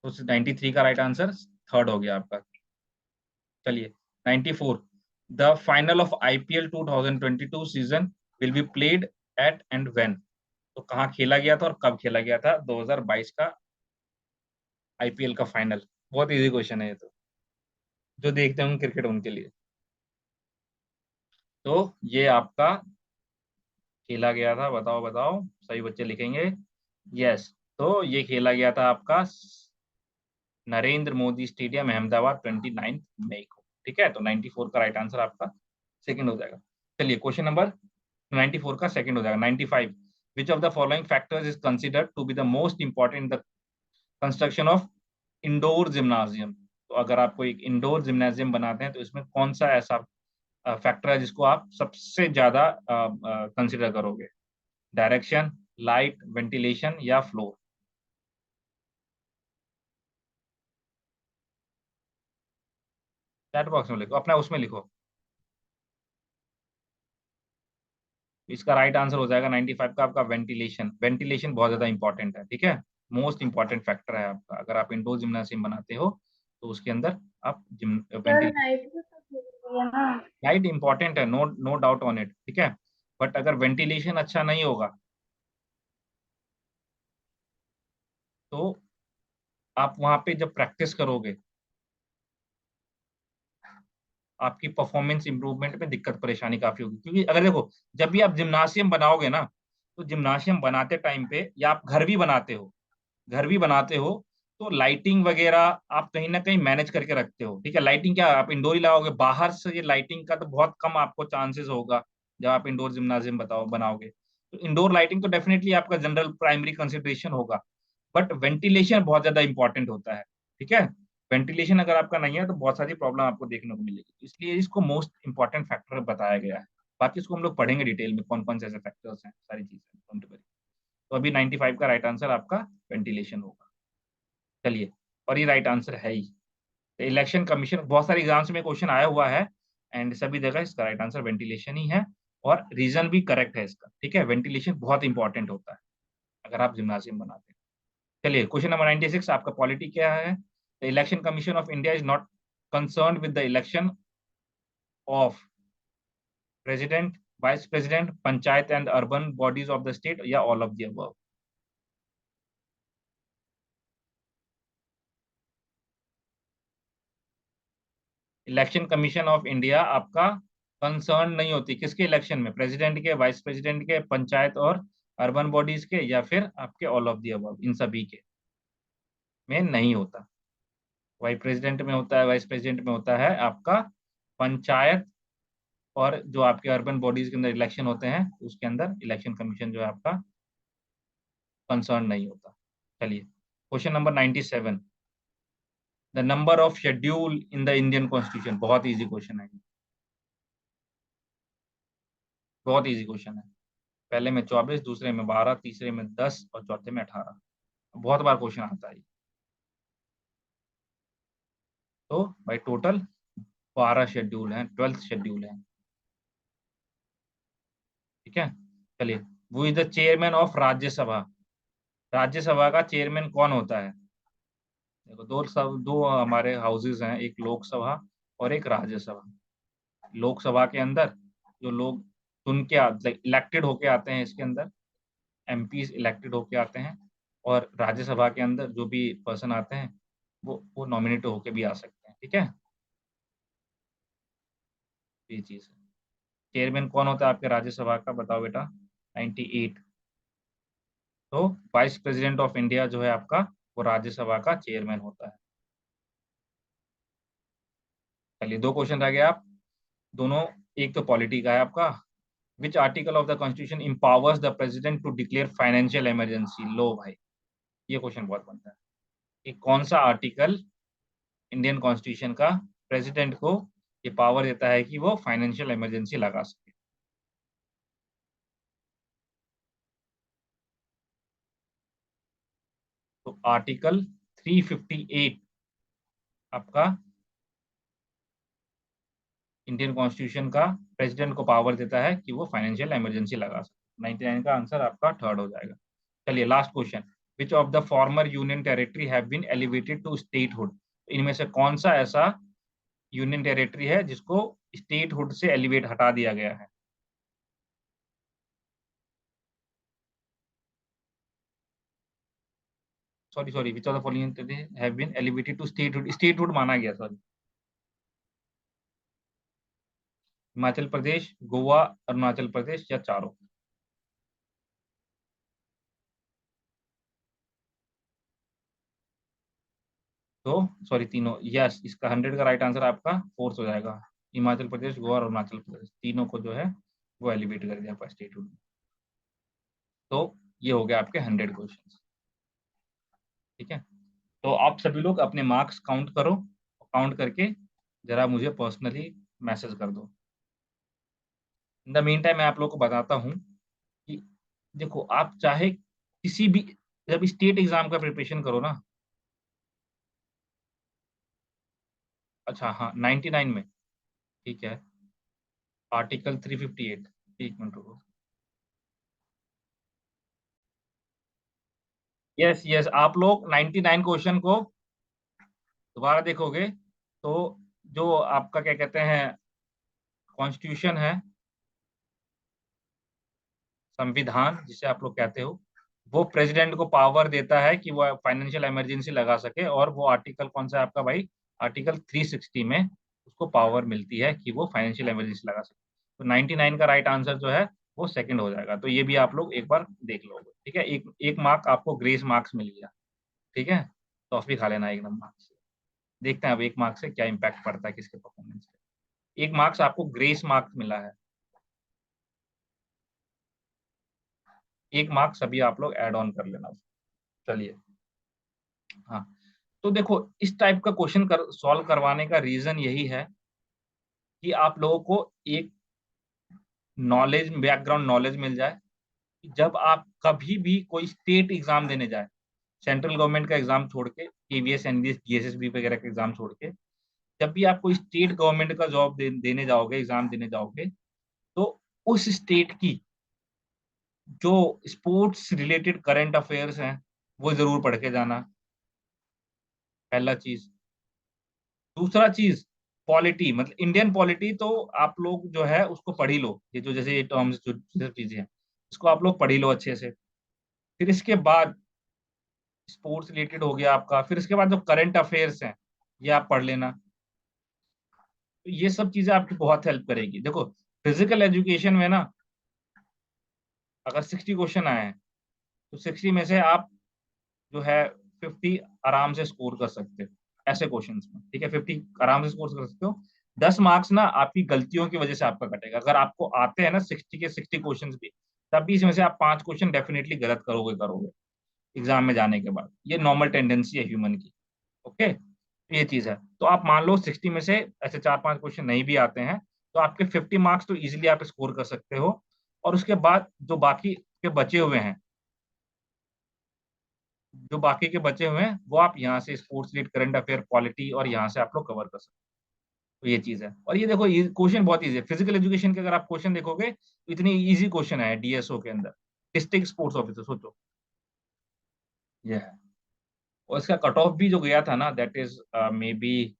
तो 93 का राइट आंसर थर्ड हो गया आपका। चलिए 94, the final of IPL 2022 season will be played at and when, तो कहाँ खेला गया था और कब खेला गया था 2022 का आईपीएल का फाइनल। बहुत इजी क्वेश्चन है ये तो, जो देखते होंगे क्रिकेट उनके लिए। तो ये आपका खेला गया था, बताओ बताओ, सभी बच्चे लिखेंगे, यस। तो ये खेला गया था आपका नरेंद्र मोदी स्टेडियम अहमदाबाद 29 मई को, ठीक है, तो 94 का राइट आंसर आपका सेकंड हो जाएगा। चलिए क्वेश्चन नंबर 94 का सेकंड हो जाएगा। 95, which of the following factors is considered to be the most important in the construction of indoor gymnasium, तो अगर आप कोई इंडोर जिम्नाजियम बनाते हैं तो इसमें कौन सा ऐसा फैक्टर है जिसको आप सबसे ज्यादा कंसिडर करोगे, डायरेक्शन, लाइट, वेंटिलेशन या फ्लोर। चैट बॉक्स में लिखो, अपना उसमें लिखो। इसका राइट आंसर हो जाएगा 95 का आपका वेंटिलेशन। वेंटिलेशन बहुत ज्यादा इंपॉर्टेंट है, ठीक है, मोस्ट इंपॉर्टेंट फैक्टर है आपका, अगर आप इंडोर जिम्नासियम बनाते हो तो उसके अंदर आप सर वेंटिलेशन, नाइट में तो जरूरी है ना। लाइट इंपॉर्टेंट है, no no doubt on it, ठीक है, बट अगर वेंटिलेशन अच्छा नहीं होगा तो आप वहां पे जब प्रैक्टिस करोगे आपकी परफॉर्मेंस इंप्रूवमेंट में दिक्कत परेशानी काफी होगी, क्योंकि अगर देखो जब भी आप जिम्नासियम बनाओगे ना, तो जिम्नासियम बनाते टाइम पे, या आप घर भी बनाते हो, घर भी बनाते हो, तो लाइटिंग वगैरह आप कहीं ना कहीं मैनेज करके रखते हो, ठीक है, लाइटिंग क्या आप इंडोर ही लगाओगे, बाहर से ये लाइटिंग का तो बहुत कम आपको चांसेस होगा जब आप इंडोर जिम्नाजियम बताओ बनाओगे, तो इंडोर लाइटिंग तो डेफिनेटली आपका जनरल प्राइमरी कंसिडरेशन होगा, बट वेंटिलेशन बहुत ज्यादा इंपॉर्टेंट होता है, ठीक है, वेंटिलेशन अगर आपका नहीं है तो बहुत सारी प्रॉब्लम आपको देखने को मिलेगी, इसलिए इसको मोस्ट इंपॉर्टेंट फैक्टर बताया गया है। बाकी इसको हम लोग पढ़ेंगे डिटेल में कौन कौन से ऐसे फैक्टर्स हैं, सारी चीजें। तो अभी 95 का राइट आंसर आपका वेंटिलेशन होगा। चलिए, और ये राइट आंसर है ही। तो इलेक्शन कमीशन, बहुत सारे एग्जाम्स में क्वेश्चन आया हुआ है एंड सभी जगह इसका राइट आंसर वेंटिलेशन ही है, और रीजन भी करेक्ट है इसका, ठीक है, वेंटिलेशन बहुत इंपॉर्टेंट होता है अगर आप जिम्नाजियम बनाते हैं। चलिए क्वेश्चन नंबर 96 आपका पॉलिटी क्या है, the election commission of India is not concern with the election of president, vice president, panchayat and urban bodies of the state, या all of the above. Election commission of India आपका concern नहीं होती किसके election में, president के, vice president के, पंचायत और urban bodies के, या फिर आपके ऑल ऑफ दी अबव, इन सभी के में नहीं होता। वाइस प्रेसिडेंट में होता है, वाइस प्रेसिडेंट में होता है आपका पंचायत और जो आपके अर्बन बॉडीज के अंदर इलेक्शन होते हैं उसके अंदर इलेक्शन कमीशन जो है आपका कंसर्न नहीं होता। चलिए question number 97, the number of schedule in the Indian constitution. बहुत इजी क्वेश्चन है, बहुत इजी क्वेश्चन है। पहले में 24, दूसरे में 12, तीसरे में 10 और चौथे में 18। बहुत बार क्वेश्चन आता है। तो भाई टोटल 12 शेड्यूल हैं, 12th शेड्यूल है। ठीक है, चलिए वो is the chairman of Rajya Sabha. Rajya Sabha का चेयरमैन कौन होता है? देखो दो हमारे हाउसेज हैं, एक लोकसभा और एक राज्यसभा। लोकसभा के अंदर जो लोग चुन के इलेक्टेड होके आते हैं, इसके अंदर एमपीज इलेक्टेड होके आते हैं, और राज्यसभा के अंदर जो भी पर्सन आते हैं वो नॉमिनेट होके भी आ सकते हैं। ठीक है, ये चीज है। चेयरमैन कौन होता है आपके राज्यसभा का, बताओ बेटा? 98। तो वाइस प्रेसिडेंट ऑफ इंडिया जो है आपका, वो राज्यसभा का चेयरमैन होता है। चलिए 2 क्वेश्चन रह गए आप दोनों। एक तो पॉलिटी का है आपका, which article of the constitution empowers the president to declare financial emergency. लो भाई, ये क्वेश्चन बहुत बनता है कि कौन सा आर्टिकल इंडियन कॉन्स्टिट्यूशन का प्रेसिडेंट को ये पावर देता है कि वो फाइनेंशियल इमरजेंसी लगा सके। तो आर्टिकल 358 आपका इंडियन कॉन्स्टिट्यूशन का प्रेसिडेंट को पावर देता है कि वो फाइनेंशियल इमरजेंसी लगा सके। 99 का आंसर आपका थर्ड हो जाएगा। चलिए last question, which of the former union territory have been elevated to statehood. इनमें से कौन सा ऐसा यूनियन टेरिटरी है जिसको स्टेटहुड से एलिवेट हटा दिया गया है? Sorry, which of the following have been elevated to statehood, statehood माना गया, सॉरी। हिमाचल प्रदेश, गोवा, अरुणाचल प्रदेश या चारों? तो सॉरी तीनों, यस, इसका 100 का राइट आंसर आपका फोर्थ हो जाएगा। हिमाचल प्रदेश, गोवा और अरुणाचल प्रदेश तीनों को जो है वो एलिवेट कर दिया आपका स्टेटहुड में। तो ये हो गया आपके 100 क्वेश्चन। ठीक है, तो आप सभी लोग अपने मार्क्स काउंट करो, काउंट करके जरा मुझे पर्सनली मैसेज कर दो। इन द मीन टाइम मैं आप लोग को बताता हूँ कि देखो, आप चाहे किसी भी, जब स्टेट एग्जाम का प्रिपरेशन करो ना, अच्छा हाँ 99 में, ठीक है, आर्टिकल 358, एक मिनट रुको। यस यस, आप लोग 99 क्वेश्चन को दोबारा देखोगे तो जो आपका क्या कहते हैं कॉन्स्टिट्यूशन है, संविधान जिसे आप लोग कहते हो, वो प्रेसिडेंट को पावर देता है कि वो फाइनेंशियल इमरजेंसी लगा सके। और वो आर्टिकल कौन सा है आपका भाई? आर्टिकल 360 में उसको पावर मिलती है कि वो फाइनेंशियल इमरजेंसी लगा सके। तो 99 का राइट आंसर जो है वो सेकंड हो जाएगा। तो ये भी आप लोग एक बार देख लोगे। ठीक है, एक एक मार्क आपको ग्रेस मार्क्स मिल गया। ठीक है, टॉफी खा लेना एक नंबर मार्क्स। देखते हैं अब एक मार्क्स से क्या इम्पैक्ट पड़ता है किसके परफॉर्मेंस पे। एक मार्क्स आपको ग्रेस मार्क्स मिला है, एक मार्क्स अभी आप लोग ऐड ऑन कर लेना। चलिए, हाँ, तो देखो इस टाइप का क्वेश्चन सॉल्व करवाने का रीजन यही है कि आप लोगों को एक नॉलेज, बैकग्राउंड नॉलेज मिल जाए कि जब आप कभी भी कोई स्टेट एग्जाम देने जाए, सेंट्रल गवर्नमेंट का एग्जाम छोड़ के, केवीएस, एनडीएस, जीएसएसबी वगैरह का एग्जाम छोड़ के, जब भी आप कोई स्टेट गवर्नमेंट का जॉब देने जाओगे, एग्जाम देने जाओगे, तो उस स्टेट की जो स्पोर्ट्स रिलेटेड करंट अफेयर्स हैं वो जरूर पढ़ के जाना, पहला चीज। दूसरा चीज, पॉलिटी, मतलब इंडियन पॉलिटी तो आप लोग जो है उसको पढ़ ही लो। ये जो जैसे ये टर्म्स जो चीजें हैं, इसको आप लोग पढ़ ही लो अच्छे से। फिर इसके बाद स्पोर्ट्स रिलेटेड हो गया आपका, फिर इसके बाद जो करंट अफेयर्स हैं ये आप पढ़ लेना। तो ये सब चीजें आपकी बहुत हेल्प करेगी। देखो फिजिकल एजुकेशन में ना, अगर 60 क्वेश्चन आए हैं तो 60 में से आप जो है 50 आराम से स्कोर कर सकते हो ऐसे क्वेश्चंस में। ठीक है, 50 आराम से स्कोर कर सकते हो। 10 मार्क्स ना आपकी गलतियों की वजह से आपका कटेगा। अगर आपको आते हैं ना 60 के 60 क्वेश्चंस भी, तब भी इसमें से आप 5 क्वेश्चन डेफिनेटली गलत करोगे एग्जाम में जाने के बाद। ये नॉर्मल टेंडेंसी है ह्यूमन की। ओके, ये चीज है। तो आप मान लो 60 में से ऐसे 4-5 क्वेश्चन नहीं भी आते हैं, तो आपके 50 मार्क्स तो इजीली आप स्कोर कर सकते हो। और उसके बाद जो बाकी के बचे हुए हैं, वो आप यहाँ से sports lead, current affair, polity, और यहाँ से आप लोग कवर कर सकते हो। तो ये चीज है। और ये देखो, ये क्वेश्चन बहुत इजी है। फिजिकल एजुकेशन के अगर आप क्वेश्चन देखोगे तो इतनी इजी क्वेश्चन है डीएसओ के अंदर, डिस्ट्रिक्ट स्पोर्ट्स ऑफिसर, सोचो ये है। और इसका कट ऑफ भी जो गया था ना, दैट इज मे बी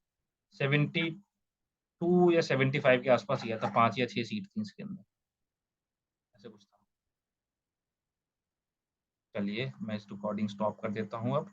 72 या 75 के आसपास गया था। 5 या 6 सीट थी इसके अंदर, ऐसे कुछ था। चलिए मैं इस रिकॉर्डिंग स्टॉप कर देता हूँ अब।